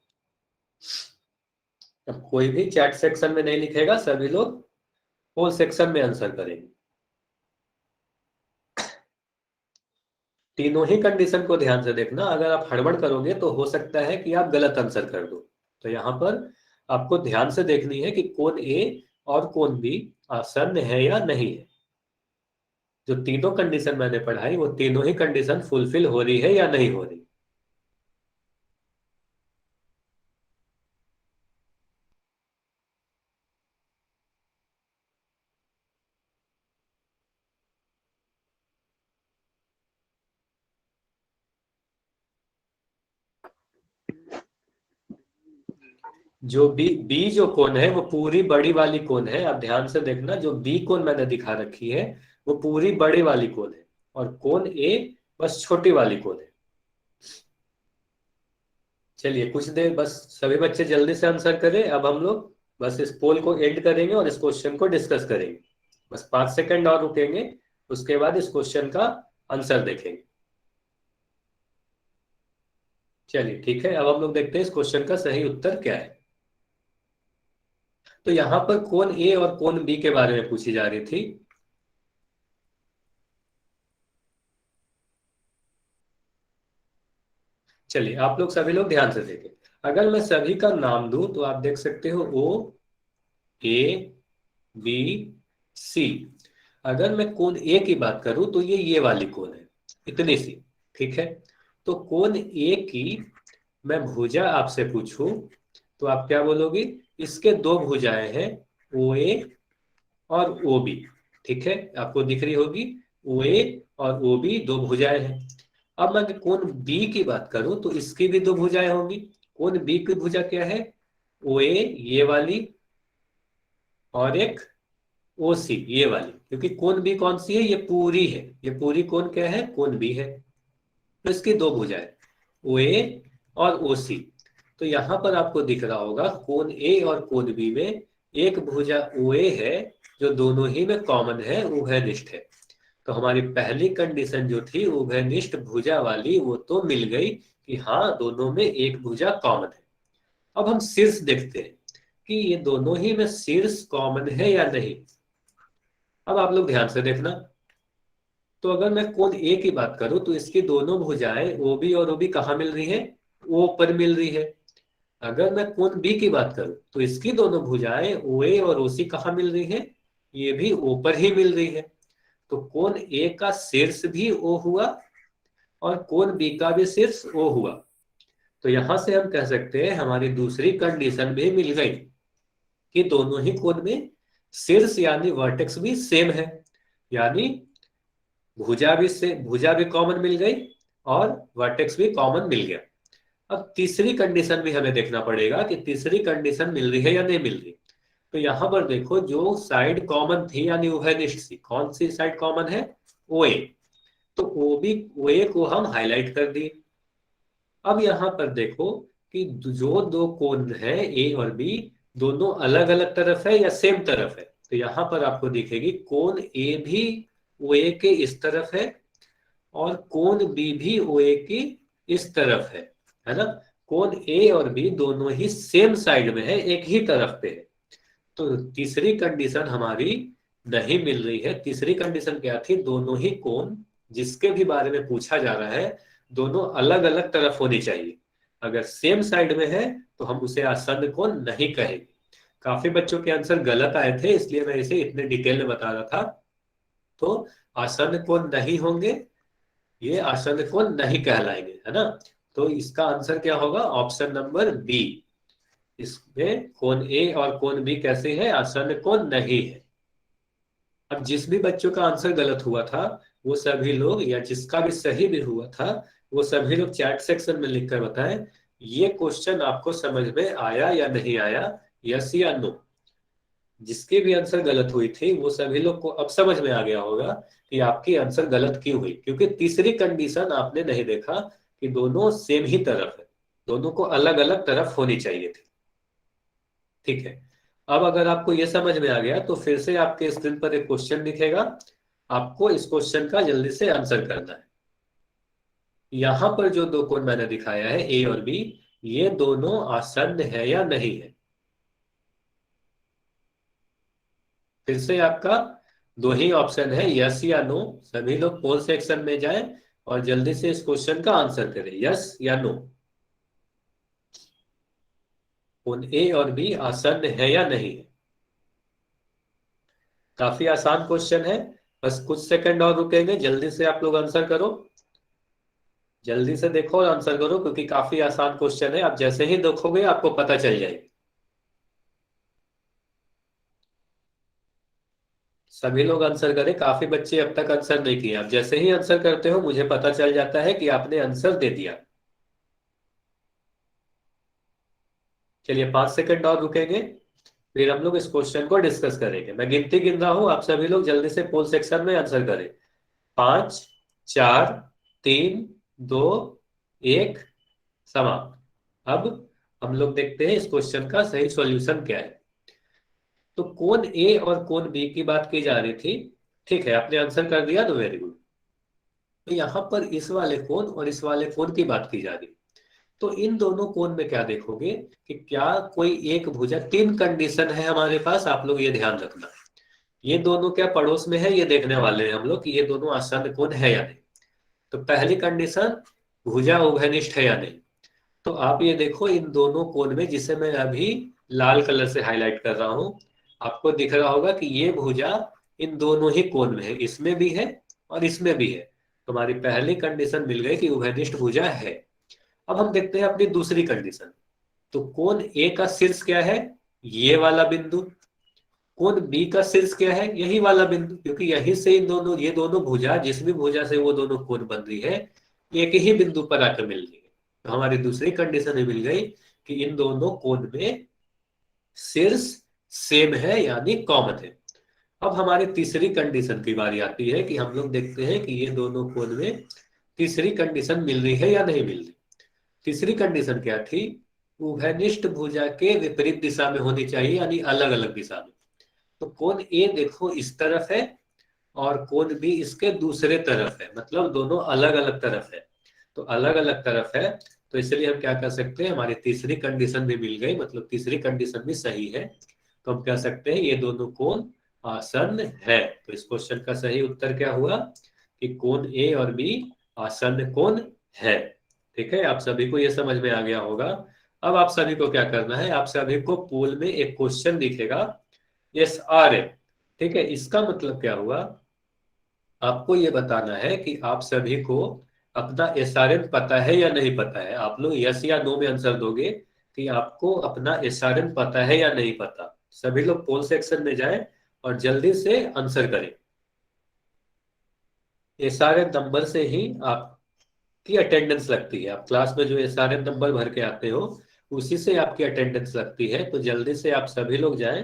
अब कोई भी चैट सेक्शन में नहीं लिखेगा, सभी लोग पोल सेक्शन में आंसर करेंगे। तीनों ही कंडीशन को ध्यान से देखना, अगर आप हड़बड़ करोगे तो हो सकता है कि आप गलत आंसर कर दो। तो यहाँ पर आपको ध्यान से देखनी है कि कौन ए और कौन बी आसन्न है या नहीं है। जो तीनों कंडीशन मैंने पढ़ाई वो तीनों ही कंडीशन फुलफिल हो रही है या नहीं हो रही। जो बी बी जो कोण है वो पूरी बड़ी वाली कोण है। आप ध्यान से देखना, जो बी कोण मैंने दिखा रखी है वो पूरी बड़ी वाली कोण है, और कोण ए बस छोटी वाली कोण है। चलिए कुछ देर बस सभी बच्चे जल्दी से आंसर करें। अब हम लोग बस इस पोल को एंड करेंगे और इस क्वेश्चन को डिस्कस करेंगे। बस 5 सेकंड और रुकेंगे, उसके बाद इस क्वेश्चन का आंसर देखेंगे। चलिए ठीक है, अब हम लोग देखते हैं इस क्वेश्चन का सही उत्तर क्या है। तो यहाँ पर कोण ए और कोण बी के बारे में पूछी जा रही थी। चलिए आप लोग सभी लोग ध्यान से देखें। अगर मैं सभी का नाम दूं तो आप देख सकते हो ओ, ए, बी, सी। अगर मैं कोण ए की बात करूं तो ये वाली कोण है, इतनी सी। ठीक है, तो कोण ए की मैं भुजा आपसे पूछूं तो आप क्या बोलोगी? इसके दो भुजाएं हैं, ओ ए और ओ बी। ठीक है, आपको दिख रही होगी, ओ ए और ओ बी दो भुजाएं हैं। अब मैं कोण बी की बात करूं तो इसकी भी दो भुजाएं होंगी। कोण बी की भुजा क्या है? ओ ए ये वाली, और एक ओ सी ये वाली। क्योंकि कोण बी कौन सी है? ये पूरी है, ये पूरी कोण क्या है? कोण बी है। तो इसकी दो भुजाएं, ओ ए और ओ सी। तो यहां पर आपको दिख रहा होगा कोण ए और कोण बी में एक भुजा ओ ए है, जो दोनों ही में कॉमन है, उभयनिष्ठ है। तो हमारी पहली कंडीशन जो थी उभयनिष्ठ भुजा वाली, वो तो मिल गई कि हाँ दोनों में एक भुजा कॉमन है। अब हम शीर्ष देखते हैं कि ये दोनों ही में शीर्ष कॉमन है या नहीं। अब आप लोग ध्यान से देखना, तो अगर मैं कोण ए की बात करूं तो इसकी दोनों भुजाएं ओ बी और ओ बी कहाँ मिल रही है? ओ पर मिल रही है। अगर मैं कोण बी की बात करूं तो इसकी दोनों भुजाएं ओ ए और ओ सी कहाँ मिल रही है? ये भी ओ पर ही मिल रही है। तो कोण ए का शीर्ष भी ओ हुआ, और कोण बी का भी शीर्ष ओ हुआ। तो यहां से हम कह सकते हैं हमारी दूसरी कंडीशन भी मिल गई कि दोनों ही कोण में शीर्ष यानी वर्टेक्स भी सेम है। यानी भुजा भी कॉमन मिल गई, और वर्टेक्स भी कॉमन मिल गया। अब तीसरी कंडीशन भी हमें देखना पड़ेगा कि तीसरी कंडीशन मिल रही है या नहीं मिल रही। तो यहां पर देखो, जो साइड कॉमन थी यानी उभयनिष्ठ थी, कौन सी साइड कॉमन है? ओ ए। तो ओ बी, ओ ए को हम हाईलाइट कर दिए। अब यहां पर देखो कि जो दो कोण है ए और बी, दोनों अलग अलग तरफ है या सेम तरफ है। तो यहां पर आपको दिखेगी कोण ए भी ओ ए के इस तरफ है, और कोण बी भी ओ ए की इस तरफ है ना। कोण ए और बी दोनों ही सेम साइड में है, एक ही तरफ पे है। तो तीसरी कंडीशन हमारी नहीं मिल रही है। तीसरी कंडीशन क्या थी? दोनों ही कोण जिसके भी बारे में पूछा जा रहा है, दोनों अलग अलग तरफ होनी चाहिए। अगर सेम साइड में है तो हम उसे आसन्न कोण नहीं कहेंगे। काफी बच्चों के आंसर गलत आए थे, इसलिए मैं इसे इतने डिटेल में बता रहा था। तो आसन्न कोण नहीं होंगे, ये आसन्न कोण नहीं कहलाएंगे, है ना। तो इसका आंसर क्या होगा? Option number B. इसमें कोण ए और कोण बी कैसे है? आसन्न कोण नहीं है। अब जिस भी बच्चों का आंसर गलत हुआ था, वो सभी लोग, या जिसका भी सही भी हुआ था, वो सभी लोग चैट सेक्शन में लिखकर बताएं ये क्वेश्चन आपको समझ में आया या नहीं आया, यस या नो। जिसकी भी आंसर गलत हुई थी वो सभी लोग को अब समझ में आ गया होगा कि आपकी आंसर गलत क्यों हुई, क्योंकि तीसरी कंडीशन आपने नहीं देखा कि दोनों सेम ही तरफ है, दोनों को अलग अलग तरफ होनी चाहिए थी। ठीक है, अब अगर आपको ये समझ में आ गया तो फिर से आपके स्क्रीन पर एक क्वेश्चन दिखेगा, आपको इस क्वेश्चन का जल्दी से आंसर करना है। यहां पर जो दो कोण मैंने दिखाया है ए और बी, ये दोनों आसन्न है या नहीं है। फिर से आपका दो ही ऑप्शन है, यस या नो। सभी लोग पोल सेक्शन में जाएं और जल्दी से इस क्वेश्चन का आंसर करें, यस या नो। कोण ए और बी आसन्न है या नहीं है। काफी आसान क्वेश्चन है, बस कुछ सेकंड और रुकेंगे, जल्दी से आप लोग आंसर करो। जल्दी से देखो और आंसर करो, क्योंकि काफी आसान क्वेश्चन है, आप जैसे ही देखोगे आपको पता चल जाएगा। सभी लोग आंसर करें, काफी बच्चे अब तक आंसर नहीं किए। आप जैसे ही आंसर करते हो मुझे पता चल जाता है कि आपने आंसर दे दिया। चलिए 5 सेकंड और रुकेंगे, फिर हम लोग इस क्वेश्चन को डिस्कस करेंगे। मैं गिनती गिन रहा हूं, आप सभी लोग जल्दी से पोल सेक्शन में आंसर करें। 5, 4, 3, 2, 1, समाप्त। अब हम लोग देखते हैं इस क्वेश्चन का सही सॉल्यूशन क्या है। तो कोण ए और कोण बी की बात की जा रही थी। ठीक है, आपने आंसर कर दिया तो वेरी गुड। तो यहां पर इस वाले कोण और इस वाले कोण की बात की जा रही। तो इन दोनों कोण में क्या देखोगे कि क्या कोई एक भुजा, तीन कंडीशन है हमारे पास, आप लोग ये ध्यान रखना। ये दोनों क्या पड़ोस में है, ये देखने वाले हैं हम लोग कि ये दोनों आसन्न कोण है या नहीं। तो पहली कंडीशन, भुजा उभयनिष्ठ है या नहीं। तो आप ये देखो इन दोनों कोण में, जिसे मैं अभी लाल कलर से हाईलाइट कर रहा हूं, आपको दिख रहा होगा कि ये भुजा इन दोनों ही कोण में है, इसमें भी है और इसमें भी है। तो हमारी पहली कंडीशन मिल गई कि उभयनिष्ठ भुजा है। अब हम देखते हैं अपनी दूसरी कंडीशन। तो कोण ए का शीर्ष क्या है, ये वाला बिंदु। कोण बी का शीर्ष क्या है, यही वाला बिंदु, क्योंकि यहीं से इन दोनों, ये दोनों भुजा, जिस भी भुजा से वो दोनों कोण बन रही है, एक ही बिंदु पर आकर मिल रही है। तो हमारी दूसरी कंडीशन में मिल गई कि इन दोनों कोण में शीर्ष सेम है, यानी कॉमन है। अब हमारी तीसरी कंडीशन की बारी आती है कि हम लोग देखते हैं कि ये दोनों कोण में तीसरी कंडीशन मिल रही है या नहीं मिल रही। तीसरी कंडीशन क्या थी, उभयनिष्ठ भुजा के विपरीत दिशा में होनी चाहिए, यानी अलग अलग दिशा में। तो कोण ए देखो इस तरफ है और कोण बी इसके दूसरे तरफ है, मतलब दोनों अलग अलग तरफ है। तो अलग अलग तरफ है, तो इसलिए हम क्या कर सकते हैं, हमारी तीसरी कंडीशन भी मिल गई, मतलब तीसरी कंडीशन भी सही है। तो हम कह सकते हैं ये दोनों कोण आसन्न है। तो इस क्वेश्चन का सही उत्तर क्या हुआ कि कोण ए और बी आसन्न कोण है। ठीक है, आप सभी को ये समझ में आ गया होगा। अब आप सभी को क्या करना है, आप सभी को पोल में एक क्वेश्चन दिखेगा, यस आर है। ठीक है, इसका मतलब क्या हुआ, आपको ये बताना है कि आप सभी को अपना एसआरएन पता है या नहीं पता है। आप लोग यस या नो में आंसर दोगे कि आपको अपना एसआरएन पता है या नहीं पता। सभी लोग पोल सेक्शन में जाएं और जल्दी से आंसर करें। एसआरएन नंबर से ही आपकी अटेंडेंस लगती है। आप क्लास में जो एसआरएन नंबर भर के आते हो, उसी से आपकी अटेंडेंस लगती है। तो जल्दी से आप सभी लोग जाएं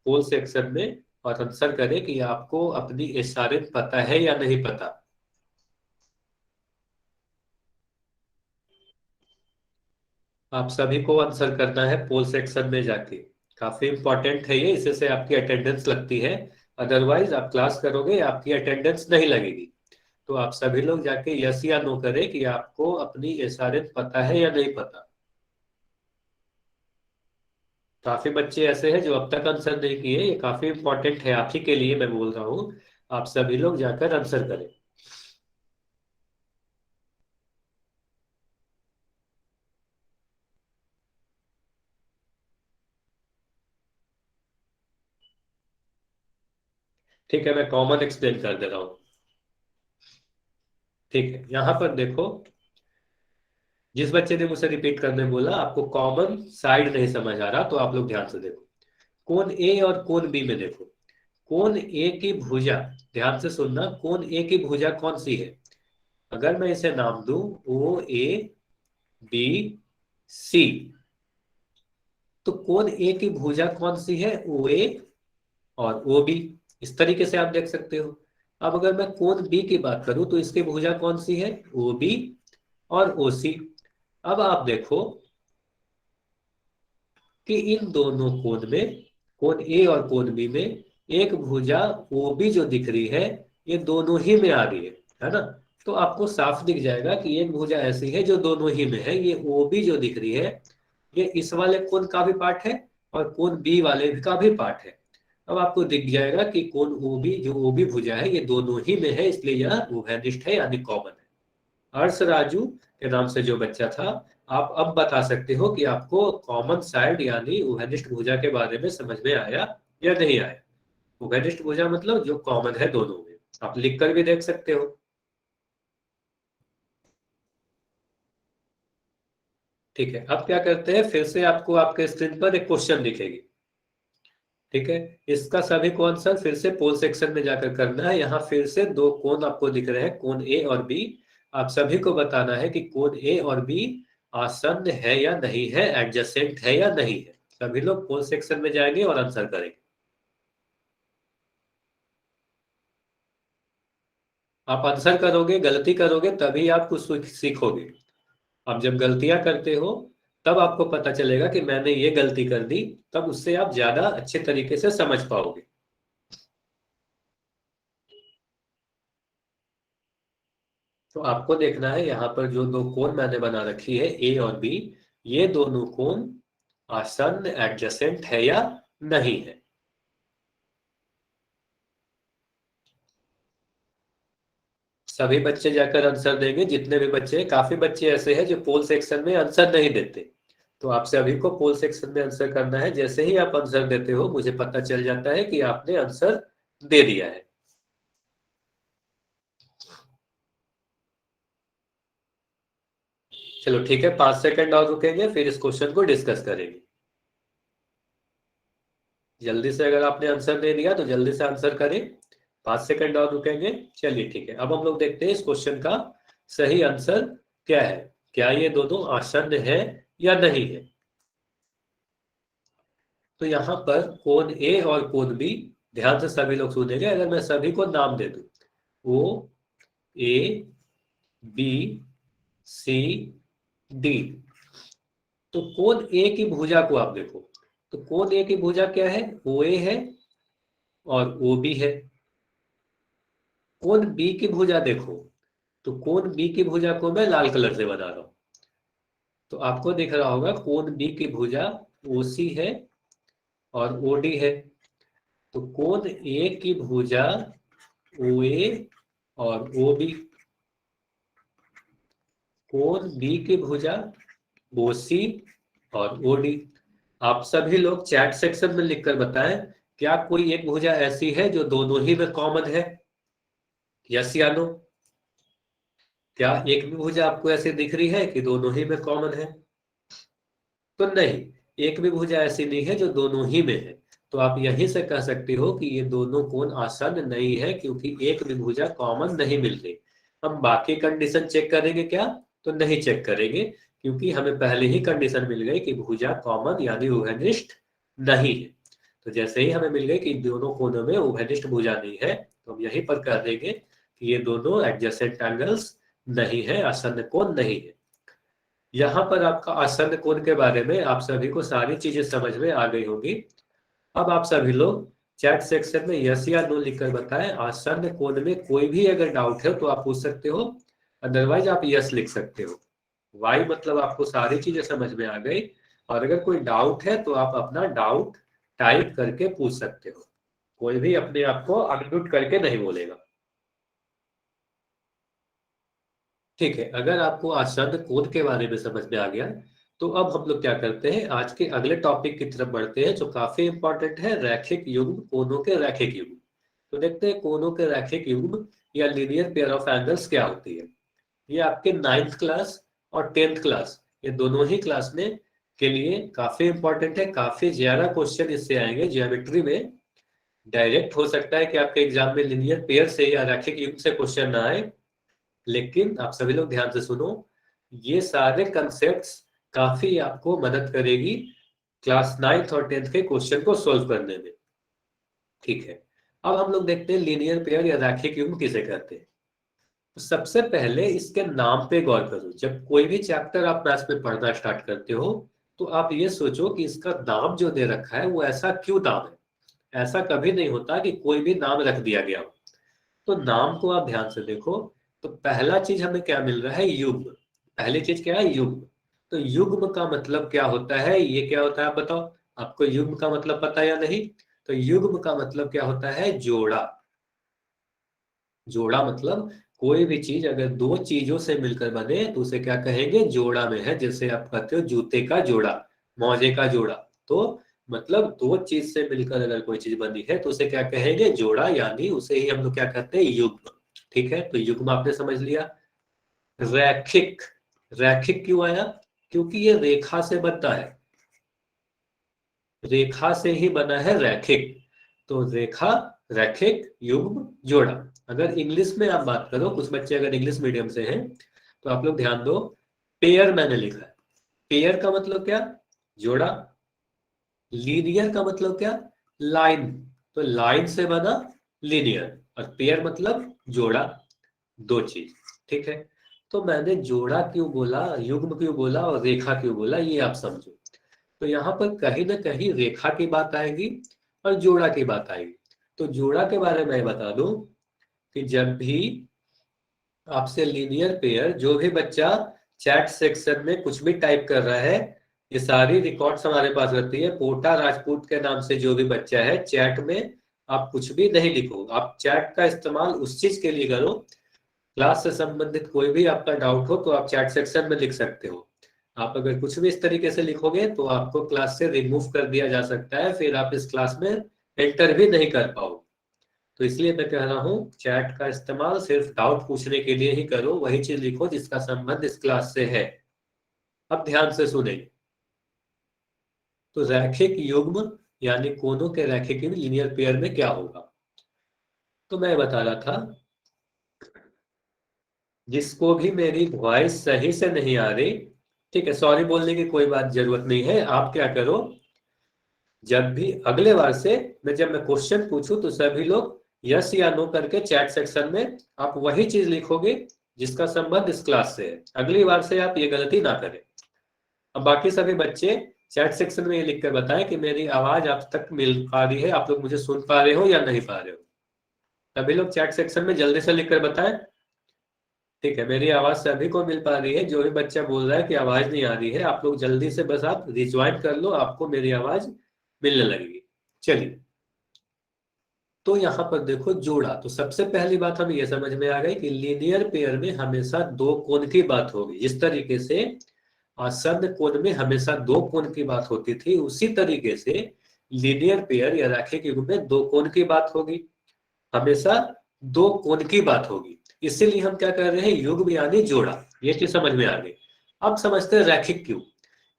पोल सेक्शन में और आंसर करें कि आपको अपनी एसआरएन पता है या नहीं पता। आप सभी को आंसर करना है पोल सेक्शन में जाके। काफी इंपॉर्टेंट है ये, इसी से आपकी अटेंडेंस लगती है। अदरवाइज आप क्लास करोगे आपकी अटेंडेंस नहीं लगेगी। तो आप सभी लोग जाके यस या नो करें कि आपको अपनी एसआरएन पता है या नहीं पता। काफी बच्चे ऐसे हैं जो अब तक आंसर नहीं किए, ये काफी इंपॉर्टेंट है, आप ही के लिए मैं बोल रहा हूँ। आप सभी लोग जाकर आंसर करें। ठीक है, मैं कॉमन एक्सप्लेन कर दे रहा हूँ। ठीक है, यहाँ पर देखो, जिस बच्चे ने मुझसे रिपीट करने बोला आपको कॉमन साइड नहीं समझ आ रहा, तो आप लोग ध्यान से देखो। कोण ए और कोण बी में देखो, कोण ए की भुजा, ध्यान से सुनना, कोण ए की भुजा कौन सी है, अगर मैं इसे नाम दूं ओ ए बी सी, तो कोण ए की भुजा कौन सी है? ओ ए और ओ बी। इस तरीके से आप देख सकते हो। अब अगर मैं कोण बी की बात करूं तो इसकी भुजा कौन सी है? ओ बी और ओ सी। अब आप देखो कि इन दोनों कोण में, कोण ए और कोण बी में, एक भुजा ओ बी जो दिख रही है, ये दोनों ही में आ रही है ना? तो आपको साफ दिख जाएगा कि एक भुजा ऐसी है जो दोनों ही में है। ये ओ बी जो दिख रही है, ये इस वाले कोण का भी पार्ट है और कोण बी वाले का भी पार्ट है। अब आपको दिख जाएगा कि कोण ओ बी, जो ओ बी भुजा है, ये दोनों ही में है, इसलिए यह उभयनिष्ठ है यानी कॉमन है। हर्ष राजू के नाम से जो बच्चा था, आप अब बता सकते हो कि आपको कॉमन साइड यानी उभयनिष्ठ भुजा के बारे में समझ में आया या नहीं आया। उभयनिष्ठ भुजा मतलब जो कॉमन है दोनों में। आप लिख कर भी देख सकते हो। ठीक है, अब क्या करते हैं, फिर से आपको आपके स्क्रीन पर एक क्वेश्चन दिखेगी। ठीक है, इसका सभी को आंसर फिर से पोल सेक्शन में जाकर करना है। यहाँ फिर से दो कोण आपको दिख रहे हैं, कोण ए और बी। आप सभी को बताना है कि कोण ए और बी आसन्न है या नहीं है, एडजेसेंट है या नहीं है। सभी लोग पोल सेक्शन में जाएंगे और आंसर करेंगे। आप आंसर करोगे, गलती करोगे तभी आप कुछ सीखोगे। आप जब गलतियां करते हो तब आपको पता चलेगा कि मैंने ये गलती कर दी, तब उससे आप ज्यादा अच्छे तरीके से समझ पाओगे। तो आपको देखना है यहाँ पर जो दो कोण मैंने बना रखी है ए और बी, ये दोनों कोण आसन्न एडजेसेंट है या नहीं है। सभी बच्चे जाकर आंसर देंगे, जितने भी बच्चे, काफी बच्चे ऐसे हैं जो पोल सेक्शन में आंसर नहीं देते। तो आप सभी को पोल सेक्शन में आंसर करना है। जैसे ही आप आंसर देते हो मुझे पता चल जाता है कि आपने आंसर दे दिया है। चलो ठीक है, 5 सेकंड और रुकेंगे, फिर इस क्वेश्चन को डिस्कस करेंगे। जल्दी से अगर आपने आंसर दे दिया तो जल्दी से आंसर करें। 5 सेकंड और रुकेंगे। चलिए ठीक है, अब हम लोग देखते हैं इस क्वेश्चन का सही आंसर क्या है। क्या ये दोनों आसन्न है या नहीं है? तो यहाँ पर कोण ए और कोण बी, ध्यान से सभी लोग सुनेंगे। अगर मैं सभी को नाम दे दूं, ओ ए बी सी डी, तो कोण ए की भुजा को आप देखो। तो कोण ए की भुजा क्या है? ओ ए है और ओ बी है। कोण बी की भुजा देखो, तो कोण बी की भुजा को मैं लाल कलर से बना रहा हूं। तो आपको दिख रहा होगा कोण बी की भुजा ओ सी है और ओ डी है। तो कोण ए की भुजा ओ ए और ओ बी, कोण बी की भुजा ओ सी और ओ डी। आप सभी लोग चैट सेक्शन में लिखकर बताएं, क्या कोई एक भुजा ऐसी है जो दोनों ही में कॉमन है? यस या नो? क्या एक भी भुजा आपको ऐसे दिख रही है कि दोनों ही में कॉमन है? तो नहीं, एक भी भुजा ऐसी नहीं है जो दोनों ही में है। तो आप यहीं से कह सकते हो कि ये दोनों कोण आसन्न नहीं है, क्योंकि एक भी भुजा कॉमन नहीं मिल रही। हम बाकी कंडीशन चेक करेंगे क्या? तो नहीं चेक करेंगे, क्योंकि हमें पहले ही कंडीशन मिल गई कि भुजा कॉमन यानी उभयनिष्ठ नहीं है। तो जैसे ही हमें मिल गई कि दोनों कोनों में उभयनिष्ठ भुजा नहीं है, तो हम यहीं पर कह देंगे कि ये दोनों एडजेसेंट एंगल्स नहीं है, आसन्न कोण नहीं है। यहाँ पर आपका आसन्न कोण के बारे में आप सभी को सारी चीजें समझ में आ गई होगी। अब आप सभी लोग चैट सेक्शन में यस या नो लिखकर बताएं। आसन्न कोण में कोई भी अगर डाउट है तो आप पूछ सकते हो, अदरवाइज आप यस लिख सकते हो। वाई मतलब आपको सारी चीजें समझ में आ गई, और अगर कोई डाउट है तो आप अपना डाउट टाइप करके पूछ सकते हो। कोई भी अपने आप को अनम्यूट करके नहीं बोलेगा। ठीक है, अगर आपको आसन्न कोण के बारे में समझ में आ गया, तो अब हम लोग क्या करते हैं, आज के अगले टॉपिक की तरफ बढ़ते हैं जो काफी इंपॉर्टेंट है, रैखिक युग्म, कोनों के रैखिक युग्म। तो देखते हैं कोनों के रैखिक युग्म या लीनियर पेयर ऑफ एंगल्स क्या होती है। ये आपके 9th क्लास और 10th क्लास, ये दोनों ही क्लास में के लिए काफी इंपॉर्टेंट है। काफी ज्यादा क्वेश्चन इससे आएंगे ज्योमेट्री में। डायरेक्ट हो सकता है कि आपके एग्जाम में लीनियर पेयर से या रैखिक युग्म से क्वेश्चन ना आए, लेकिन आप सभी लोग ध्यान से सुनो, ये सारे कंसेप्ट्स काफी आपको मदद करेगी क्लास 9th और 10th के क्वेश्चन को सोल्व करने में। ठीक है, अब हम लोग देखते हैं लीनियर पेयर या रैखिक युग्म किसे कहते हैं। तो सबसे पहले इसके नाम पे गौर करो। जब कोई भी चैप्टर आप मैथ्स में पढ़ना स्टार्ट करते हो तो आप ये सोचो कि इसका नाम जो दे रखा है वो ऐसा क्यों नाम है। ऐसा कभी नहीं होता कि कोई भी नाम रख दिया गया हो। तो नाम को आप ध्यान से देखो। तो पहला चीज हमें क्या मिल रहा है, युग्म। पहली चीज क्या है, युग्म। तो युग्म का मतलब क्या होता है, ये क्या होता है आप बताओ। आपको युग्म का मतलब पता है या नहीं। तो युग्म का मतलब क्या होता है, जोड़ा। जोड़ा मतलब कोई भी चीज अगर दो चीजों से मिलकर बने तो उसे क्या कहेंगे, जोड़ा में है। जैसे आप कहते हो जूते का जोड़ा, मोजे का जोड़ा। तो मतलब दो चीज से मिलकर अगर कोई चीज बनी है तो उसे क्या कहेंगे, जोड़ा, यानी उसे ही हम लोग क्या कहते हैं, युग्म। ठीक है, तो युग्म आपने समझ लिया। रैखिक, रैखिक क्यों आया, क्योंकि ये रेखा से बनता है। रेखा से ही बना है रैखिक। तो रेखा, रैखिक, युग्म, जोड़ा। अगर इंग्लिश में आप बात करो, कुछ बच्चे अगर इंग्लिश मीडियम से हैं तो आप लोग ध्यान दो, पेयर मैंने लिखा है। पेयर का मतलब क्या, जोड़ा। लीनियर का मतलब क्या, लाइन। तो लाइन से बना लीनियर, और पेयर मतलब जोड़ा, दो चीज। ठीक है, तो मैंने जोड़ा क्यों बोला, युग्म क्यों बोला और रेखा क्यों बोला, ये आप समझो। तो यहां पर कहीं ना कहीं रेखा की बात आएगी और जोड़ा की बात आएगी। तो जोड़ा के बारे में बता दूं कि जब भी आपसे लीनियर पेयर, जो भी बच्चा चैट सेक्शन में कुछ भी टाइप कर रहा है, ये सारी रिकॉर्ड्स हमारे पास रहती है। पोटा राजपूत के नाम से जो भी बच्चा है, चैट में आप कुछ भी नहीं लिखो। आप चैट का इस्तेमाल उस चीज के लिए करो, क्लास से संबंधित कोई भी आपका डाउट हो तो आप चैट सेक्शन में लिख सकते हो। आप अगर कुछ भी इस तरीके से लिखोगे तो आपको क्लास से रिमूव कर दिया जा सकता है, फिर आप इस क्लास में एंटर भी नहीं कर पाओगे। तो इसलिए मैं कह रहा हूँ चैट का इस्तेमाल सिर्फ डाउट पूछने के लिए ही करो, वही चीज लिखो जिसका संबंध इस क्लास से है। अब ध्यान से सुने। तो रैखिक युग्म यानी कोनों के रैखिक युग्म लीनियर पेयर में क्या होगा। तो मैं बता रहा था, जिसको भी मेरी वॉइस सही से नहीं आ रही, ठीक है, सॉरी बोलने की कोई बात जरूरत नहीं है। आप क्या करो, जब भी अगले बार से जब मैं क्वेश्चन पूछूं तो सभी लोग यस या नो करके चैट सेक्शन में आप वही चीज लिखोगे जिसका संबंध इस क्लास से है। अगली बार से आप ये गलती ना करें। अब बाकी सभी बच्चे चैट सेक्शन में ये लिखकर बताएं कि मेरी आवाज आप तक मिल पा रही है, आप लोग मुझे सुन पा रहे हो या नहीं पा रहे हो। सभी लोग चैट सेक्शन में जल्दी से लिखकर बताएं। ठीक है, मेरी आवाज सभी को मिल पा रही है। जो भी बच्चा बोल रहा है कि आवाज नहीं आ रही है, आप लोग जल्दी से बस आप रिज्वाइन कर लो, आपको मेरी आवाज मिलने लगेगी। चलिए, तो यहाँ पर देखो जोड़ा। तो सबसे पहली बात हमें यह समझ में आ गई कि लीनियर पेयर में हमेशा दो कोण की बात होगी। जिस तरीके से आसन्न कोण में हमेशा दो कोण की बात होती थी, उसी तरीके से लीनियर पेयर या रैखिक युग्म में दो कोण की बात होगी। हमेशा दो कोण की बात होगी। इसीलिए हम क्या कर रहे हैं, युग्म यानी जोड़ा। ये चीज समझ में आ गई। अब समझते हैं रैखिक क्यों।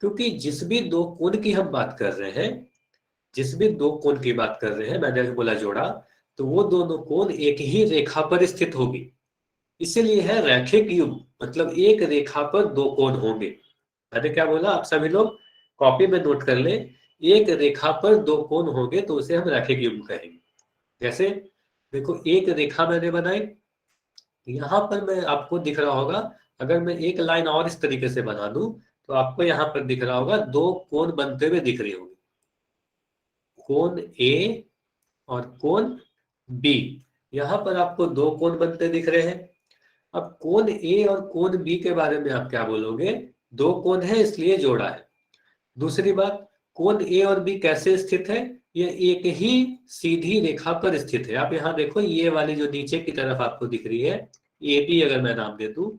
क्योंकि जिस भी दो कोण की हम बात कर रहे हैं, जिस भी दो कोण की बात कर रहे हैं, मैंने अभी बोला जोड़ा, तो वो दोनों कोण एक ही रेखा पर स्थित होगी। इसीलिए है रैखिक युग्म, मतलब एक रेखा पर दो कोण होंगे। मैंने क्या बोला, आप सभी लोग कॉपी में नोट कर ले। एक रेखा पर दो कोण होंगे तो उसे हम रैखिक युग्म कहेंगे। जैसे देखो, एक रेखा मैंने बनाई, यहां पर मैं आपको दिख रहा होगा। अगर मैं एक लाइन और इस तरीके से बना दूं तो आपको यहां पर दिख रहा होगा, दो कोण बनते हुए दिख रहे होंगे, कोण ए और कोण बी। यहां पर आपको दो कोण बनते दिख रहे हैं। अब कोण ए और कोण बी के बारे में आप क्या बोलोगे, दो कोण है इसलिए जोड़ा है। दूसरी बात, कोण ए और बी कैसे स्थित है, ये एक ही सीधी रेखा पर स्थित है। आप यहां देखो, ये वाली जो नीचे की तरफ आपको दिख रही है, ए बी अगर मैं नाम दे दूं,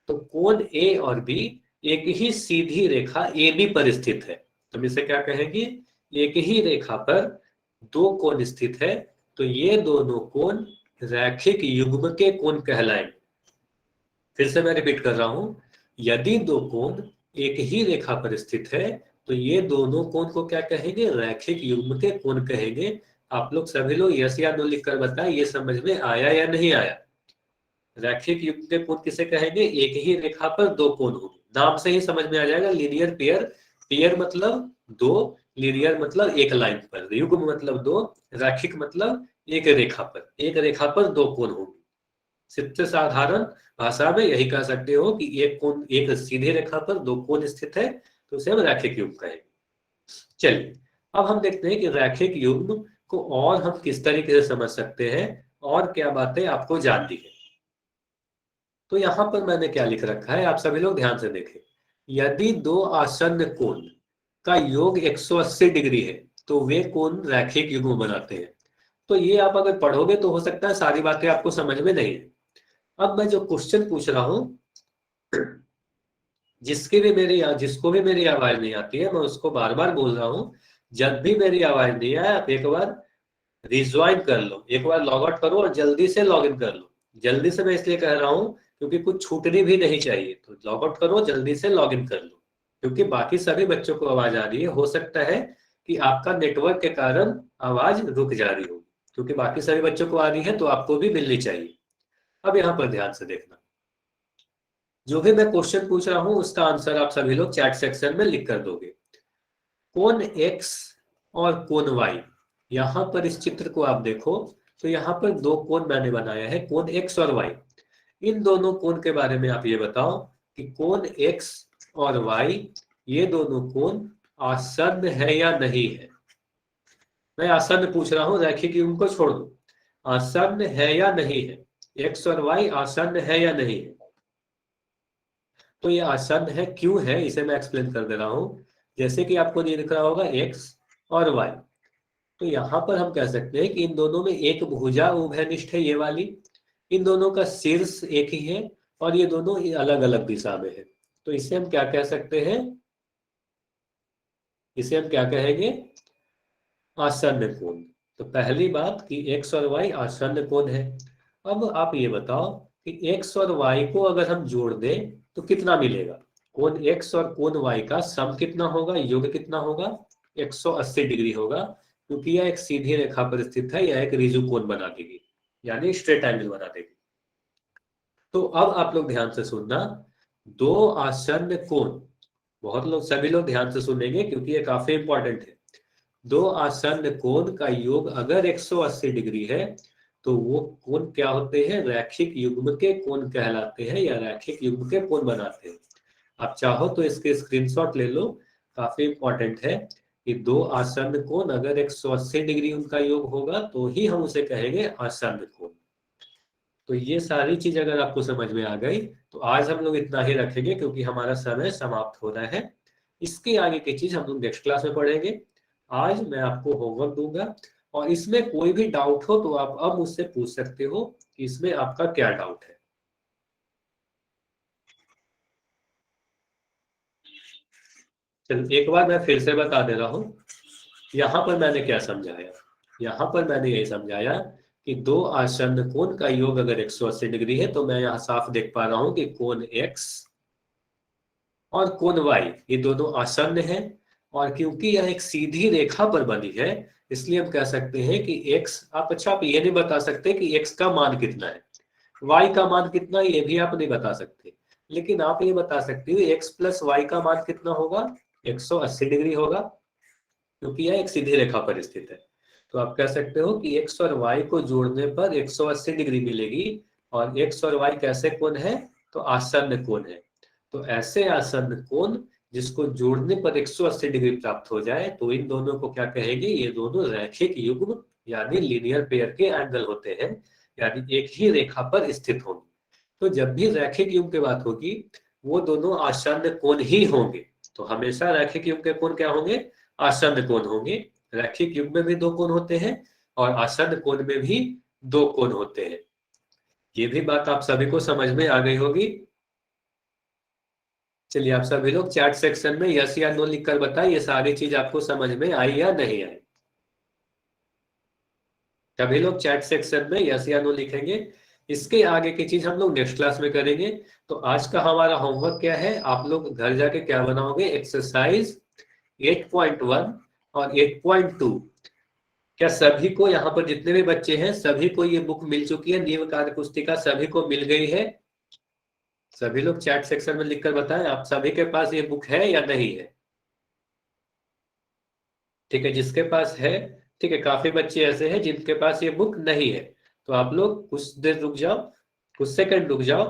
तो कोण ए और बी एक ही सीधी रेखा ए बी पर स्थित है। हम इसे क्या कहेंगे, एक ही रेखा पर दो कोण स्थित है, तो ये दोनों कोण रैखिक युग्म के कोण कहलाएंगे। फिर से मैं रिपीट कर रहा हूं, यदि दो कोण एक ही रेखा पर स्थित है तो ये दोनों कोण को क्या कहेंगे, रैखिक युग्म के कोण कहेंगे। आप लोग सभी लोग यस या नो लिखकर बताएं, ये समझ में आया या नहीं आया। रैखिक युग्म के कोण किसे कहेंगे? एक ही रेखा पर दो कोण होंगे। नाम से ही समझ में आ जाएगा, लीनियर पेयर। पेयर मतलब दो, लीनियर मतलब एक लाइन पर, युग्म मतलब दो, रैखिक मतलब एक रेखा पर, एक रेखा पर दो कोण होंगे। सबसे साधारण भाषा में यही कह सकते हो कि एक कोण, एक सीधी रेखा पर दो कोण स्थित है, तो उसे हम रैखिक युग्म कहेंगे। चलिए अब हम देखते हैं कि रैखिक युग्म को और हम किस तरीके से समझ सकते हैं और क्या बातें आपको जाननी है। तो यहां पर मैंने क्या लिख रखा है, आप सभी लोग ध्यान से देखें। यदि दो आसन्न कोण का योग 180 डिग्री है तो वे कोण रैखिक युग्म बनाते हैं। तो ये आप अगर पढ़ोगे तो हो सकता है सारी बातें आपको समझ में नहीं है। अब मैं जो क्वेश्चन पूछ रहा हूं, जिसको भी मेरी आवाज नहीं आती है, मैं उसको बार बार बोल रहा हूं, जब भी मेरी आवाज नहीं आए आप एक बार रिज्वाइन कर लो, एक बार लॉग आउट करो और जल्दी से लॉग इन कर लो। जल्दी से मैं इसलिए कह रहा हूं क्योंकि कुछ छूटनी भी नहीं चाहिए, तो लॉग आउट करो, जल्दी से लॉग इन कर लो, क्योंकि बाकी सभी बच्चों को आवाज आ रही है। हो सकता है कि आपका नेटवर्क के कारण आवाज रुक जा रही हो, क्योंकि बाकी सभी बच्चों को आ रही है तो आपको भी मिलनी चाहिए। अब यहाँ पर ध्यान से देखना, जो भी मैं क्वेश्चन पूछ रहा हूं उसका आंसर आप सभी लोग चैट सेक्शन में लिख कर दोगे। कोण x और कोण y, यहां पर इस चित्र को आप देखो तो यहां पर दो कोण मैंने बनाया है, कोण x और y। इन दोनों कोण के बारे में आप ये बताओ कि कोण x और y, ये दोनों कोण आसन्न है या नहीं है। मैं आसन्न पूछ रहा हूं, रैखिक युग्म को छोड़ दो, आसन्न है या नहीं है, x और y आसन्न है या नहीं है। तो ये आसन्न है, क्यों है इसे मैं एक्सप्लेन कर दे रहा हूं। जैसे कि आपको ये दिख रहा होगा x और y, तो यहां पर हम कह सकते हैं कि इन दोनों में एक भुजा उभयनिष्ठ है, ये वाली, इन दोनों का शीर्ष एक ही है और ये दोनों अलग अलग दिशा में है। तो इसे हम क्या कह सकते हैं, इसे हम क्या कहेंगे, आसन्न कोण। तो पहली बात कि x और y आसन्न कोण है। अब आप ये बताओ कि x और y को अगर हम जोड़ दें तो कितना मिलेगा। कोण x और कोण y का सम कितना होगा, योग कितना होगा, 180 डिग्री होगा, क्योंकि यह एक सीधी रेखा पर स्थित है, यह एक ऋजु कोण बना देगी, यानी स्ट्रेट एंगल बना देगी। तो अब आप लोग ध्यान से सुनना, दो आसन्न कोण, बहुत लोग, सभी लोग ध्यान से सुनेंगे क्योंकि ये काफी इंपॉर्टेंट है। दो आसन्न कोण का योग अगर 180 डिग्री है तो वो कोण क्या होते हैं, रैखिक युग्म के कोण कहलाते हैं, या रैखिक युग्म के कोण बनाते हैं। आप चाहो तो इसके स्क्रीनशॉट ले लो, काफी इंपॉर्टेंट है कि दो आसन्न कोण अगर 180 डिग्री उनका योग होगा तो ही हम उसे कहेंगे आसन्न कोण। तो ये सारी चीज अगर आपको समझ में आ गई तो आज हम लोग इतना ही रखेंगे, क्योंकि हमारा समय समाप्त हो रहा है। इसके आगे की चीज हम लोग नेक्स्ट क्लास में पढ़ेंगे। आज मैं आपको होमवर्क दूंगा और इसमें कोई भी डाउट हो तो आप अब मुझसे पूछ सकते हो कि इसमें आपका क्या डाउट है। चलो एक बार मैं फिर से बता दे रहा हूं, यहां पर मैंने क्या समझाया, यहां पर मैंने यही समझाया कि दो आसन्न कोण का योग अगर 180 डिग्री है तो मैं यहाँ साफ देख पा रहा हूं कि कोण x और कोण y ये दोनों आसन्न हैं, और क्योंकि यह एक सीधी रेखा पर बनी है इसलिए हम कह सकते हैं कि x, आप अच्छा आप ये नहीं बता सकते कि x का मान कितना है, y का मान कितना है ये भी आप नहीं बता सकते, लेकिन आप ये बता सकते हो x प्लस वाई का मान कितना होगा, 180 डिग्री होगा, क्योंकि यह एक सीधी रेखा पर स्थित है। तो आप कह सकते हो कि x और y को जोड़ने पर 180 डिग्री मिलेगी, और x और y कैसे कोण है, तो आसन्न कोण है। तो ऐसे आसन्न कोण जिसको जोड़ने पर 180 डिग्री प्राप्त हो जाए तो इन दोनों को क्या कहेंगे, ये दोनों रैखिक युग्म यानी लीनियर पेयर के एंगल होते हैं, यानी एक ही रेखा पर स्थित होंगे। तो जब भी रैखिक युग्म की बात होगी वो दोनों आसन्न कोण ही होंगे। तो हमेशा रैखिक युग्म के कोण क्या होंगे, आसन्न कोण होंगे। रैखिक युग्म में भी दो कोण होते हैं और आसन्न कोण में भी दो कोण होते हैं। ये भी बात आप सभी को समझ में आ गई होगी। चलिए आप सभी लोग चैट सेक्शन में यस या नो लिखकर बताइए, ये सारी चीज आपको समझ में आई या नहीं आई। सभी लोग चैट सेक्शन में यस या नो लिखेंगे। इसके आगे की चीज हम लोग नेक्स्ट क्लास में करेंगे। तो आज का हमारा होमवर्क क्या है, आप लोग घर जाके क्या बनाओगे, एक्सरसाइज 8.1 और 8.2 क्या सभी को, यहाँ पर जितने भी बच्चे हैं सभी को ये बुक मिल चुकी है, नींव कार्य पुस्तिका सभी को मिल गई है? सभी लोग चैट सेक्शन में लिखकर बताएं आप सभी के पास ये बुक है या नहीं है। ठीक है, जिसके पास है, ठीक है, काफी बच्चे ऐसे हैं जिनके पास ये बुक नहीं है। तो आप लोग कुछ देर रुक जाओ, कुछ सेकंड रुक जाओ,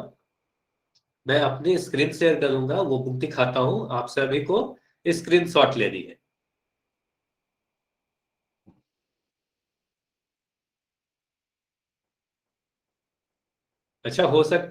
मैं अपनी स्क्रीन शेयर करूंगा, वो बुक दिखाता हूं आप सभी को। स्क्रीन शॉट लेनी है। अच्छा, हो सकता